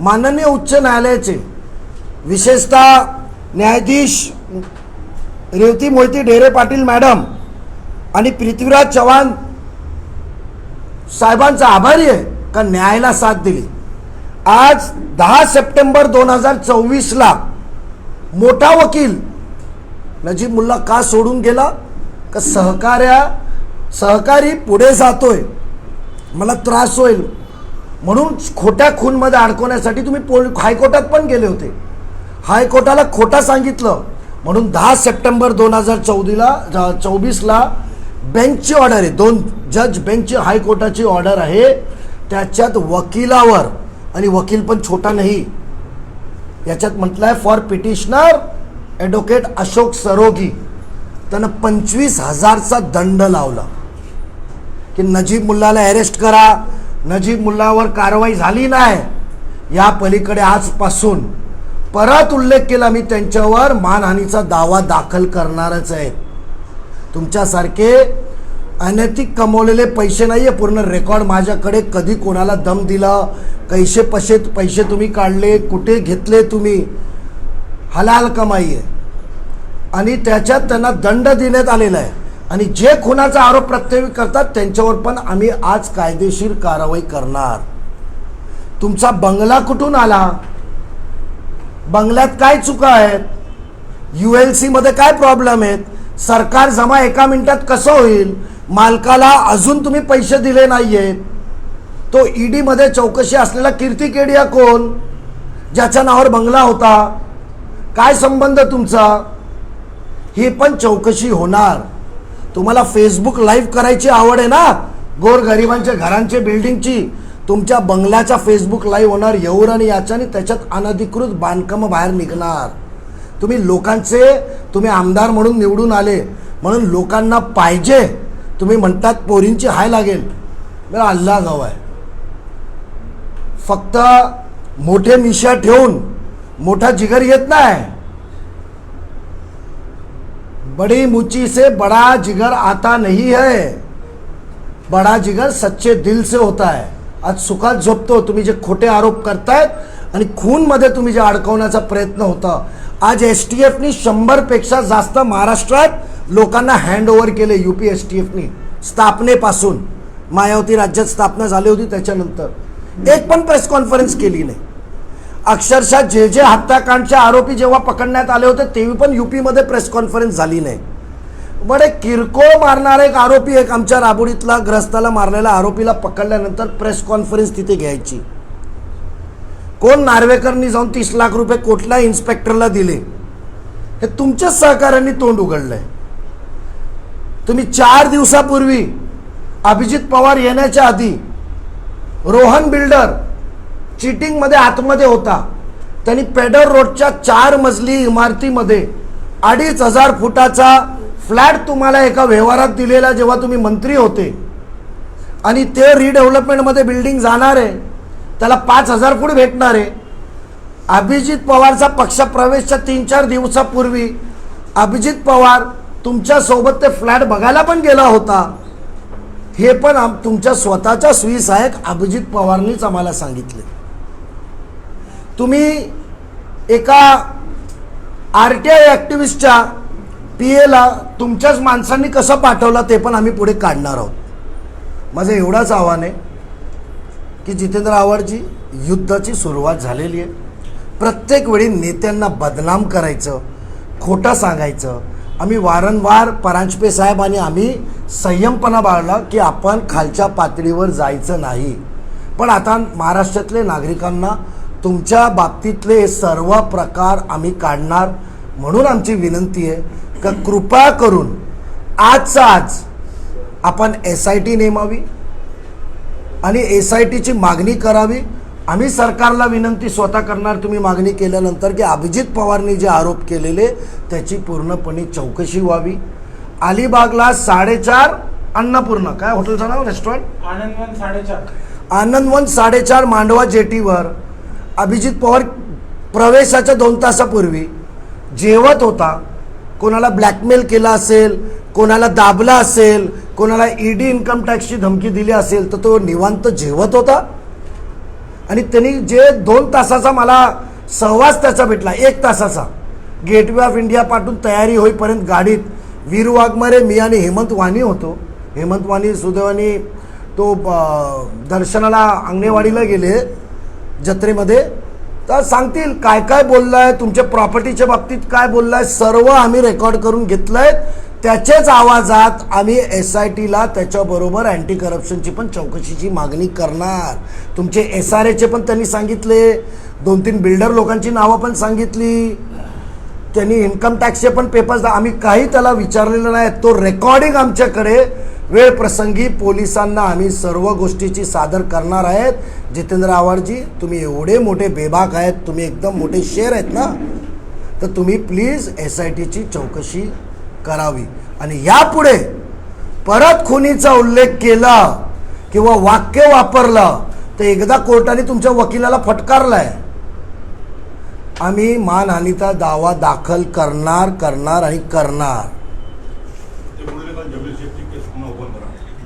माननीय उच्च न्यायालयाचे विशेषतः न्यायाधीश रेवती मोहिती ढेरे पाटील मॅडम आणि पृथ्वीराज चव्हाण साहेबांचा आभारी आहे का न्यायाला साथ दिली. आज 10 सप्टेंबर 2024ला मोठा वकील नजीब मुल्ला का सोडून गेला, का सहकारी पुढे जातोय, मला त्रास होईल म्हणून खोट्या खूनमध्ये अडकवण्यासाठी तुम्ही हायकोर्टात पण गेले होते. हायकोर्टाला खोटा सांगितलं म्हणून 10 सप्टेंबर 2024ला बेंचची ऑर्डर आहे, 2 जज बेंचची हायकोर्टाची ऑर्डर आहे. त्याच्यात वकिलावर, आणि वकील पण छोटा नाही, याच्यात म्हटलंय for petitioner advocate Ashok Sarogi, त्यानं 25,000चा दंड लावला की नजीब मुल्लाला अरेस्ट करा. नजीब मुल्लावर कारवाई झाली नाही या पलीकडे आजपासून परत उल्लेख केला मी त्यांच्यावर मानहानीचा दावा दाखल करणारच आहे. तुमच्यासारखे अनैतिक कमवलेले पैसे नाही आहे, पूर्ण रेकॉर्ड माझ्याकडे, कधी कोणाला दम दिला, पैसे तुम्ही काढले, कुठे घेतले तुम्ही, हलाल कमाई आहे आणि त्याच्यात त्यांना दंड देण्यात आलेला आहे. आणि जे खुनाचा आरोप प्रत्यारोप करतात त्यांच्यावर पण आम्ही आज कायदेशीर कारवाई करणार. तुमचा बंगला कुठून आला, बंगल्यात काय चुका आहेत, ULC मध्ये काय प्रॉब्लेम आहेत, सरकार जमा एका मिनिटात कसं होईल, मालकाला अजून तुम्ही पैसे दिले नाहीयेत, तो ED मध्ये चौकशी असलेला कीर्ती केडिया कोण, ज्याच्या नावावर बंगला होता, काय संबंध तुमचा, ही पण चौकशी होणार. तुम्हाला फेसबुक लाईव्ह करायची आवड आहे ना, गोरगरिबांच्या घरांचे बिल्डिंगची, तुमच्या बंगल्याचा फेसबुक लाईव्ह होणार येऊर आणि याच्याने, त्याच्यात अनधिकृत बांधकामं बाहेर निघणार. तुम्ही आमदार म्हणून निवडून आले म्हणून लोकांना पाहिजे, तुम्ही म्हणतात पोरींची हाय लागेल, मेरा अल्लाह गाव आहे. फक्त मोठे मिशा ठेवून मोठा जिगर येत नाही. बड़ी मुची से बड़ा जिगर आता नहीं है, बड़ा जिगर सच्चे दिल से होता है. आज सुखात झोपतो तुम्ही जे खोटे आरोप करतायत आणि खूनमध्ये तुम्ही जे अडकवण्याचा प्रयत्न होता. आज STFनी 100पेक्षा जास्त महाराष्ट्रात लोकांना हँडओव्हर केले. UP STFनी स्थापनेपासून, मायावती राज्यात स्थापना झाली होती त्याच्यानंतर एक पण प्रेस कॉन्फरन्स केली नाही. अक्षरशः जे हत्याकांडचे आरोपी जेव्हा पकडण्यात आले होते तेव्हा पण UP मध्ये प्रेस कॉन्फरन्स झाली नाही. बडे किरकोळ मारणारा एक आरोपी, एक आमच्या राबोडीतला ग्रस्ताला मारलेला आरोपीला पकडल्यानंतर प्रेस कॉन्फरन्स तिथे घ्यायची. कोण नार्वेकरनी जाऊन 30 लाख रुपये कुठल्या इन्स्पेक्टरला दिले, हे तुमच्याच सहकार्यांनी तोंड उघडलंय. तुम्ही 4 दिवसापूर्वी अभिजित पवार येण्याच्या आधी रोहन बिल्डर चीटिंग मध्ये आतमध्ये होता, त्यांनी पेडर रोडच्या 4 मजली इमारतीमध्ये 2,500 फुटाचा फ्लॅट तुम्हाला एका व्यवहारात दिलेला जेव्हा तुम्ही मंत्री होते, आणि ते रिडेव्हलपमेंटमध्ये बिल्डिंग जाणार आहे, त्याला 5,000 फूट भेटणार आहे. अभिजित पवारचा पक्षप्रवेशच्या 3-4 दिवसापूर्वी अभिजित पवार तुमच्या सोबत ते फ्लॅट बघायला पण गेला होता. हे पण तुमच्या स्वतःच्या सुईसहायक अभिजित पवारनीच आम्हाला सांगितले. तुम्ही एका RTI ॲक्टिव्हिस्टच्या PAला तुमच्याच माणसांनी कसं पाठवलं ते पण आम्ही पुढे काढणार आहोत. माझं एवढाच आव्हान आहे की जितेंद्र आव्हाडजी, युद्धाची सुरुवात झालेली आहे. प्रत्येक वेळी नेत्यांना बदनाम करायचं, खोटं सांगायचं. आम्ही वारंवार परांजपे साहेब आणि आम्ही संयमपणा बाळगला की आपण खालच्या पातळीवर जायचं नाही. पण आता महाराष्ट्रातले नागरिकांना तुमच्या बाबतीतले सर्व प्रकार आम्ही काढणार. म्हणून आमची विनंती आहे की कृपा करून आजचा आज आपण SIT नेमावी आणि SITची मागणी करावी. आम्ही सरकारला विनंती स्वतः करणार, तुम्ही मागणी केल्यानंतर, की अभिजित पवारनी जे आरोप केलेले त्याची पूर्णपणे चौकशी व्हावी. अलिबागला 4.5 अन्नपूर्णा, काय हॉटेलचं नाव, रेस्टॉरंट, आनंदवन 4.5 मांडवा जेटीवर अभिजित पवार प्रवेशाच्या 2 तासापूर्वी जेवत होता. कोणाला ब्लॅकमेल केला असेल, कोणाला दाबला असेल, कोणाला ED इन्कम टॅक्सची धमकी दिली असेल, तर तो निवांत जेवत होता. आणि त्यांनी जे 2 तासाचा मला सहवास त्याचा भेटला, 1 तासाचा, गेटवे ऑफ इंडिया पाठून तयारी होईपर्यंत गाडीत वीर वाघमारे, मी आणि हेमंत वाणी होतो. हेमंत वाणी सुदैवानी तो दर्शनाला अंगणेवाडीला गेले जत्रेमध्ये, तर सांगतील काय काय बोललाय, तुमच्या प्रॉपर्टीच्या बाबतीत काय बोललाय, सर्व आम्ही रेकॉर्ड करून घेतलंय. त्याच्याच आवाजात आम्ही SITला त्याच्याबरोबर अँटी करप्शनची पण चौकशीची मागणी करणार. तुमचे SRAचे पण त्यांनी सांगितले, 2-3 बिल्डर लोकांची नावं पण सांगितली, त्यांनी इन्कम टॅक्सचे पण पेपर्स, आम्ही काही त्याला विचारलेलं नाही. तो रेकॉर्डिंग आमच्याकडे वेळ प्रसंगी पोलिसांना आम्ही सर्व गोष्टीची सादर करणार आहेत. जितेंद्र आव्हाडजी, तुम्ही एवढे मोठे बेबाक आहेत, तुम्ही एकदम मोठे शेर आहेत ना, तर तुम्ही प्लीज SITची चौकशी करावी. आणि यापुढे परत खुनीचा उल्लेख केला किंवा वाक्य वापरलं तर एकदा कोर्टाने तुमच्या वकिलाला फटकारलाय. आम्ही मानहानीचा दावा दाखल करणार आणि करणार.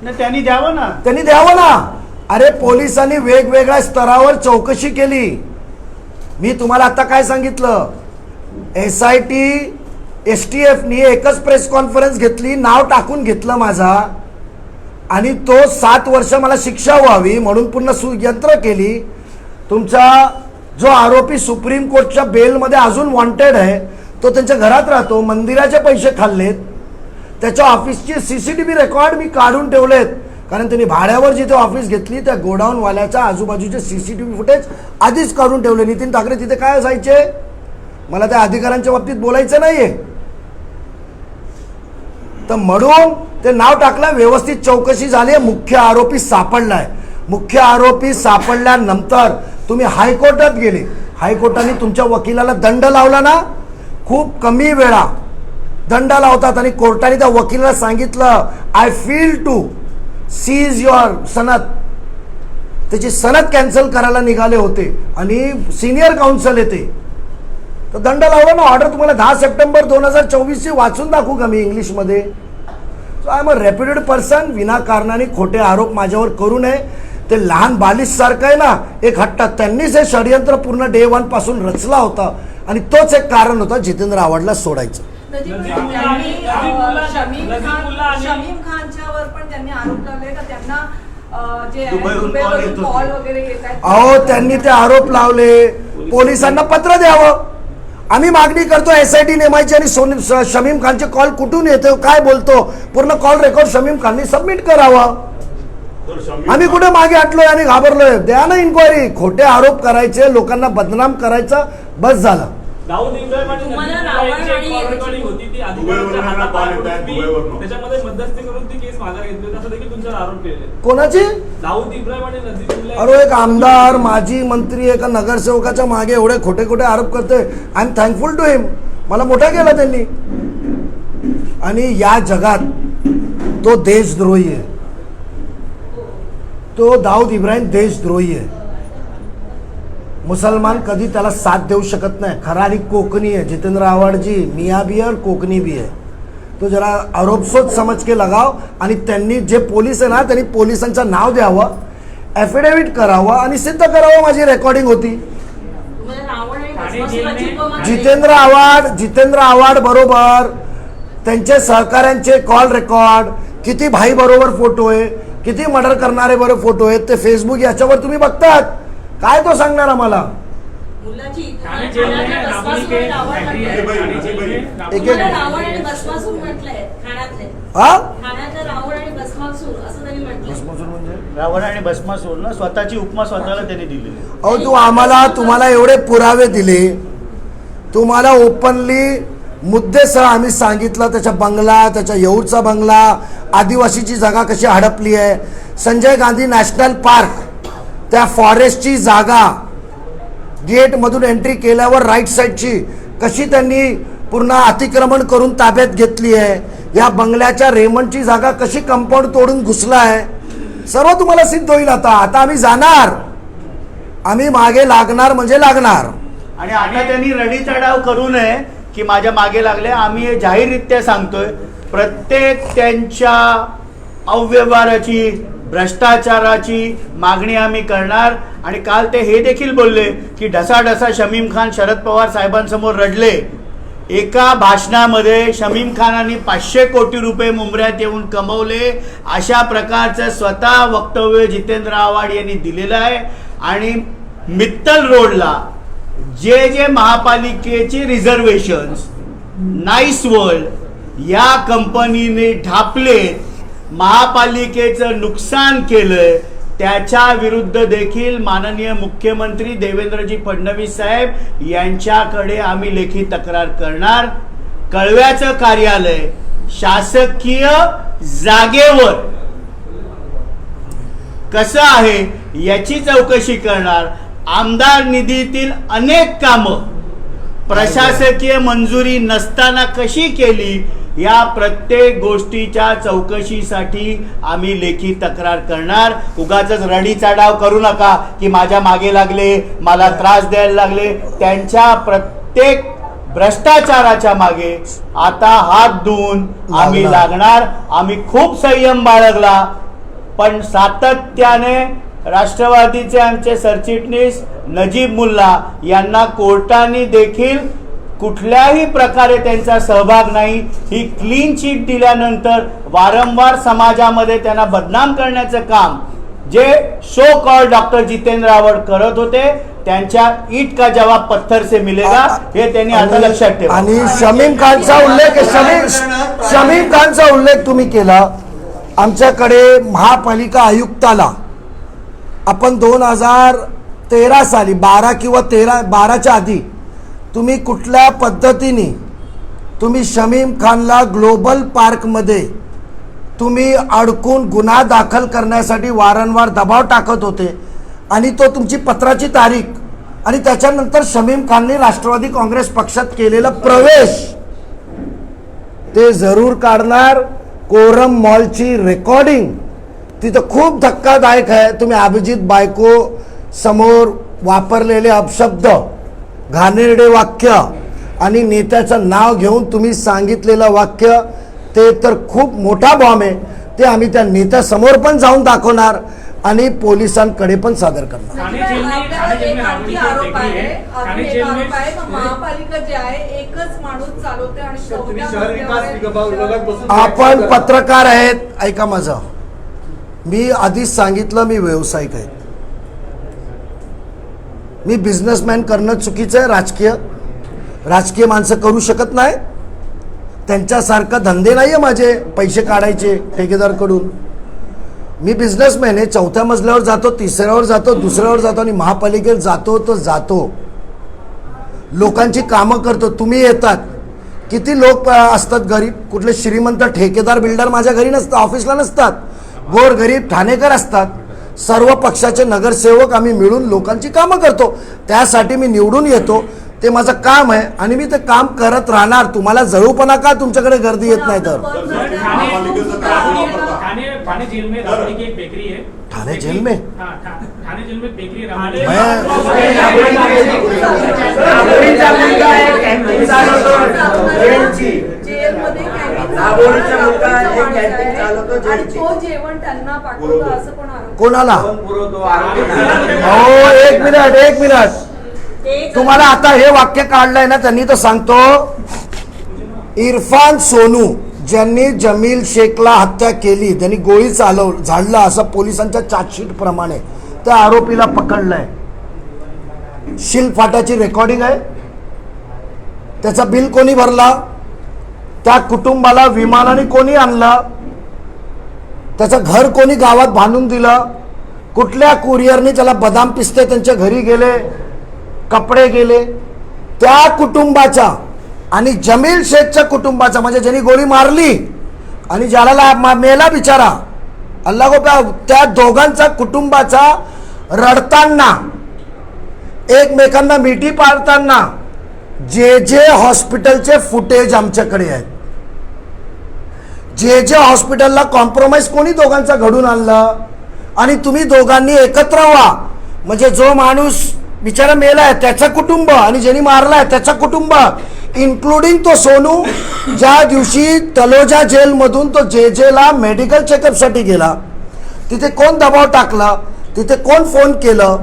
नाही, त्यांनी द्यावं ना. त्यांनी द्यावं ना. अरे पोलिसांनी वेगवेगळ्या स्तरावर चौकशी केली. मी तुम्हाला आता काय सांगितलं, SIT STFनी एकच प्रेस कॉन्फरन्स घेतली, नाव टाकून घेतलं माझा, आणि तो 7 वर्ष मला शिक्षा व्हावी म्हणून पुन्हा यंत्र केली. तुमचा जो आरोपी सुप्रीम कोर्टच्या बेलमध्ये अजून वॉन्टेड आहे, तो त्यांच्या घरात राहतो, मंदिराचे पैसे खाल्लेत, त्याच्या ऑफिसची CCTV रेकॉर्ड मी काढून ठेवलेत. कारण त्यांनी भाड्यावर जिथे ऑफिस घेतली त्या गोडाऊनवाल्याच्या आजूबाजूचे CCTV फुटेज आधीच काढून ठेवले. नितीन ठाकरे तिथे काय असायचे? मला त्या अधिकाऱ्यांच्या बाबतीत बोलायचं नाहीये. तर म्हणून ते नाव टाकलं, व्यवस्थित चौकशी झाली, मुख्य आरोपी सापडलाय. मुख्य आरोपी सापडल्यानंतर तुम्ही हायकोर्टात गेले, हायकोर्टाने तुमच्या वकिलाला दंड लावला ना. खूप कमी वेळा दंड लावतात, आणि कोर्टाने त्या वकिलाला सांगितलं I feel to seize your सनद. त्याची सनद कॅन्सल करायला निघाले होते आणि सिनियर काउन्सिल येते, तर दंड लावला ना. ऑर्डर तुम्हाला 10 सप्टेंबर 2024 वाचून दाखवू का मी इंग्लिशमध्ये? So I am a reputed person. विनाकारणाने खोटे आरोप माझ्यावर करू नये. ते लहान बालिश सारखं आहे ना, एक हट्टा. त्यांनीच हे षडयंत्र पूर्ण डे 1 पासून रचला होता, आणि तोच एक कारण होता जितेंद्र आव्हाडला सोडायचं. शमीम खानच्यावर पण त्यांनी आरोप लावले का त्यांना जे दुबईहून कॉल वगैरे येत आहेत? अहो, त्यांनी ते आरोप लावले. पोलिसांना पत्र द्यावं. आम्ही मागणी करतो SIT नेमायची, आणि शमीम खानचे कॉल कुठून येतो, काय बोलतो, पूर्ण कॉल रेकॉर्ड शमीम खाननी सबमिट करावा. आम्ही कुठे मागे हटलोय आणि घाबरलोय? द्या ना इन्क्वायरी. खोटे आरोप करायचे, लोकांना बदनाम करायचं, बस झालं. दाऊद इब्राहिम आणि रेकॉर्डिंग होती ती अधिकाऱ्यांच्या हातात, त्याच्यामध्ये मध्यस्थी करून ती केस मागे घेतली होती, असं देखील तुमच्यावर आरोप केले. कोणाची? दाऊद इब्राहिम आणि नजीबुल्लाह. अरे एक आमदार, माजी मंत्री, एका नगरसेवकाच्या मागे एवढे खोटे खोटे आरोप करतोय. आय एम थँकफुल टू हिम. मला मोठा केला त्यांनी. आणि या जगात तो देशद्रोही आहे. तो दाऊद इब्राहिम देशद्रोही आहे. मुसलमान कधी त्याला साथ देऊ शकत नाही. खरा आणि कोकणी आहे. जितेंद्र आव्हाडजी मियाँ भी है और कोकणी भी है. तो जरा आरोप सोच समज के लगाव. आणि त्यांनी जे पोलीस आहे ना, त्यांनी पोलिसांचं नाव द्यावं, ॲफिडेव्हिट करावं आणि सिद्ध करावं माझी रेकॉर्डिंग होती. जितेंद्र आव्हाड बरोबर त्यांचे सहकाऱ्यांचे कॉल रेकॉर्ड, किती भाई बरोबर फोटो आहे, किती मर्डर करणारे बरोबर फोटो आहेत, ते फेसबुक याच्यावर तुम्ही बघतात. काय तो सांगणार आम्हाला? रावण आणि भस्मासूर ना, स्वतःची उपमा स्वतःला त्यांनी दिलेली. अहो, तुम्हाला एवढे पुरावे दिले, तुम्हाला ओपनली मुद्देसह आम्ही सांगितलं, त्याच्या बंगला, त्याच्या येऊरचा बंगला, आदिवासीची जागा कशी हडपली आहे, संजय गांधी नॅशनल पार्क, त्या फॉरेस्टची जागा गेटमधून एंट्री केल्यावर राईट साईडची कशी त्यांनी पूर्ण अतिक्रमण करून ताब्यात घेतली आहे, या बंगल्याच्या रेमंडची जागा कशी कंपाऊंड तोडून घुसला आहे, सर्व तुम्हाला सिद्ध होईल. आता आम्ही जाणार, आम्ही मागे लागणार म्हणजे लागणार. आणि आता त्यांनी रडीचा डाव करू नये की माझ्या मागे लागले. आम्ही हे जाहीररित्या सांगतोय, प्रत्येक त्यांच्या अव्यवहाराची, भ्रष्टाचाराची मागणी आम्ही करणार. आणि काल ते हे देखील बोलले की ढसाढसा शमीम खान शरद पवार साहेबांसमोर रडले. एका भाषणामध्ये शमीम खानांनी 500 कोटी रुपये मुंबऱ्यात येऊन कमवले, अशा प्रकारचं स्वतः वक्तव्य जितेंद्र आव्हाड यांनी दिलेलं आहे. आणि मित्तल रोडला जे महापालिकेचे रिझर्वेशन्स नाईस वर्ल्ड या कंपनीने ढापले, महापालिकेचं नुकसान केलंय, त्याच्या विरुद्ध देखील माननीय मुख्यमंत्री देवेंद्रजी फडणवीस साहेब यांच्याकडे आम्ही लेखी तक्रार करणार. कळव्याचं कार्यालय शासकीय जागेवर कसं आहे याची चौकशी करणार. आमदार निधीतील अनेक कामं प्रशासकीय मंजुरी नसताना कशी केली या प्रत्येक गोष्टीच्या चौकशीसाठी आम्ही लेखी तक्रार करणार. उगाचच रडीचा डाव करू नका की माझ्या मागे लागले, मला त्रास द्यायला लागले. त्यांच्या प्रत्येक भ्रष्टाचाराच्या मागे आता हात धुवून आम्ही लागणार. आम्ही खूप संयम बाळगला, पण सातत्याने राष्ट्रवादीचे आमचे सरचिटणीस नजीब मुल्ला यांना कोर्टाने देखील कुठल्याही प्रकारे त्यांचा सहभाग नाही ही क्लीन चिट दिल्यानंतर वारंवार समाजामध्ये त्यांना बदनाम करण्याचं काम जे show call doctor Jitendra Awhad करत होते, त्यांच्या ईट का जवाब पत्थर से मिलेगा हे त्यांनी आता लक्षात ठेवा. आणि शमीम खानचा उल्लेख शमीम खानचा उल्लेख तुम्ही केला. आमच्याकडे महापालिका आयुक्ताला आपण 2013 साली 12 किंवा 12च्या आधी तुम्ही कुठल्या पद्धतीने तुम्ही शमीम खानला ग्लोबल पार्कमध्ये तुम्ही अडकून गुन्हा दाखल करण्यासाठी वारंवार दबाव टाकत होते आणि तो तुमची पत्राची तारीख आणि त्याच्यानंतर शमीम खानने राष्ट्रवादी काँग्रेस पक्षात केलेला प्रवेश ते जरूर काढणार. कोरम मॉलची रेकॉर्डिंग तिथं खूप धक्कादायक आहे. तुम्ही अभिजित बायको समोर वापरलेले अपशब्द, घाणेरडे वाक्य आणि नेत्याचं नाव घेऊन तुम्ही सांगितलेलं वाक्य ते तर खूप मोठा बॉम्ब आहे. ते आम्ही त्या नेत्यासमोर पण जाऊन दाखवणार आणि पोलिसांकडे पण सादर करणार. महापालिका जे आहे एकच माणूस चालवते आणि आपण पत्रकार आहेत, ऐका माझं. मी आधीच सांगितलं मी व्यावसायिक आहे. मी बिझनेसमॅन करणं चुकीचं आहे. राजकीय माणसं करू शकत नाही. त्यांच्यासारखं धंदे नाही आहे माझे पैसे काढायचे ठेकेदारकडून. मी बिझनेसमॅन आहे. 4थ्या मजल्यावर जातो, 3ऱ्यावर जातो, 2ऱ्यावर जातो आणि महापालिकेत जातो तर जातो. लोकांची कामं करतो. तुम्ही येतात, किती लोक असतात गरीब, कुठले श्रीमंत ठेकेदार बिल्डर माझ्या घरी नसतात, ऑफिसला नसतात. गोर गरीब ठाणेकर असतात. सर्व पक्षाचे नगरसेवक आम्ही मिळून लोकांची कामं करतो. त्यासाठी मी निवडून येतो. ते माझं काम आहे आणि मी ते काम करत राहणार. तुम्हाला जळूपणा का तुमच्याकडे गर्दी येत नाही तर. ठाणे जेल में राबड़ी की एक बेकरी है. ठाणे जेल में ठाणे जेल में बेकरी जेवण त्यांना पाठवतो असं पण आरोप. कोणाला? हो, एक मिनिट. तुम्हाला आता हे वाक्य काढलंय ना त्यांनी, तर सांगतो. इरफान सोनू ज्यांनी जमील शेखला हत्या केली, त्यांनी गोळी झाडला असं पोलिसांच्या चार्जशीट प्रमाणे त्या आरोपीला पकडलंय. शिलफाटाची रेकॉर्डिंग आहे. त्याचा बिल कोणी भरला? त्या कुटुंबाला विमानाने कोणी आणलं? त्याचं घर कोणी गावात बांधून दिलं? कुठल्या कुरिअरने त्याला बदाम पिस्ते त्यांच्या घरी गेले, कपडे गेले? त्या कुटुंबाच्या आणि जमील शेखच्या कुटुंबाचा, म्हणजे ज्यांनी गोळी मारली आणि ज्याला मेला बिचारा अल्लाह गोप्या, त्या दोघांचा कुटुंबाचा रडताना, एकमेकांना मिठी पाडताना जे हॉस्पिटलचे फुटेज आमच्याकडे आहेत. जे हॉस्पिटलला कॉम्प्रोमाइज कोणी दोघांचा घडून आणलं आणि तुम्ही दोघांनी एकत्र व्हा. म्हणजे जो माणूस बिचारा मेला आहे त्याचं कुटुंब आणि ज्यांनी मारला आहे त्याचं कुटुंब, इन्क्लुडिंग तो सोनू, ज्या दिवशी तलोजा जेलमधून तो जेला मेडिकल चेकअपसाठी गेला, तिथे कोण दबाव टाकला, तिथे कोण फोन केलं,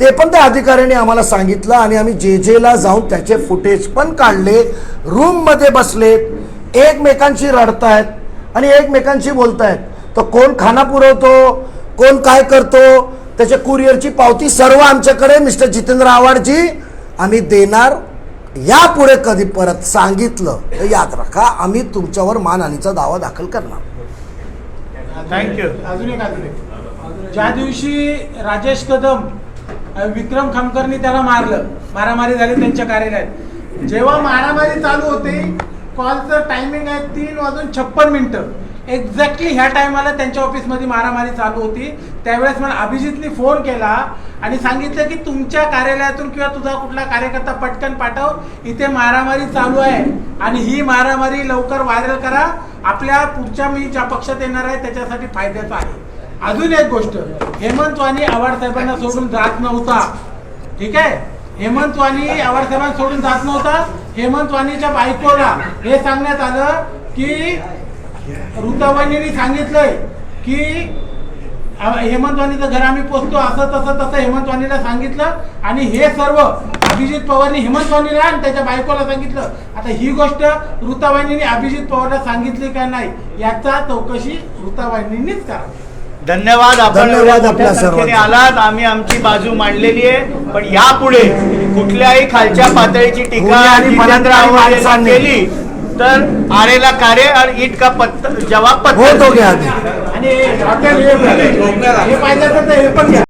ते पण त्या अधिकाऱ्याने आम्हाला सांगितलं आणि आम्ही जेला जाऊन त्याचे फुटेज पण काढले. रूममध्ये बसलेत, एकमेकांशी रडतायत आणि एकमेकांशी बोलतायत. तर कोण खाना पुरवतो, कोण काय करतो, त्याच्या कुरिअरची पावती सर्व आमच्याकडे मिस्टर जितेंद्र आव्हाडजी आम्ही देणार. यापुढे कधी परत सांगितलं तर याद राखा, आम्ही तुमच्यावर मानहानीचा दावा दाखल करणार. थँक्यू. अजून एक ज्या दिवशी राजेश कदम, विक्रम खामकरनी त्याला मारलं, मारामारी झाली त्यांच्या कार्यालयात. जेव्हा मारामारी चालू होते, कॉलचं टायमिंग आहे 3:56 एक्झॅक्टली ह्या टायमाला त्यांच्या ऑफिसमध्ये मारामारी चालू होती. त्यावेळेस मला अभिजितनी फोन केला आणि सांगितलं की तुमच्या कार्यालयातून किंवा तुझा कुठला कार्यकर्ता पटकन पाठव, इथे मारामारी चालू आहे आणि ही मारामारी लवकर व्हायरल करा, आपल्या पुढच्या मी ज्या पक्षात येणार आहे त्याच्यासाठी फायद्याचं आहे. अजून एक गोष्ट, हेमंत वाणी आव्हाड साहेबांना सोडून जात नव्हता. ठीक आहे, हेमंत वाणी आव्हाड साहेबांना सोडून जात नव्हता. हेमंत वाणीच्या बायकोला हे सांगण्यात आलं की ऋतावाहिनीने सांगितलंय की हेमंत वाणीचं घर आम्ही पोचतो, असं तसं हेमंत वाणीला सांगितलं आणि हे सर्व अभिजित पवारने हेमंत वाणीला आणि त्याच्या बायकोला सांगितलं. आता ही गोष्ट ऋतावाहिनीने अभिजित पवारला सांगितली का नाही याचा चौकशी ऋतावाहिनीनेच करावी. धन्यवाद. आपण धन्यवाद एवढ्या आपल्या मोठ्या संख्येने सर्वांचे. आलात. आम्ही आमची बाजू मांडलेली आहे, पण यापुढे कुठल्याही खालच्या पातळीची टीका कोणी आणि जितेंद्र बलात्कार आव्हाड माणसांनी केली तर आरेला कार्य और ईट का जवाब हो तो पत्थर. घ्या आधी. आणि हॉटेल हे पाहिजे तर हे पण घ्या.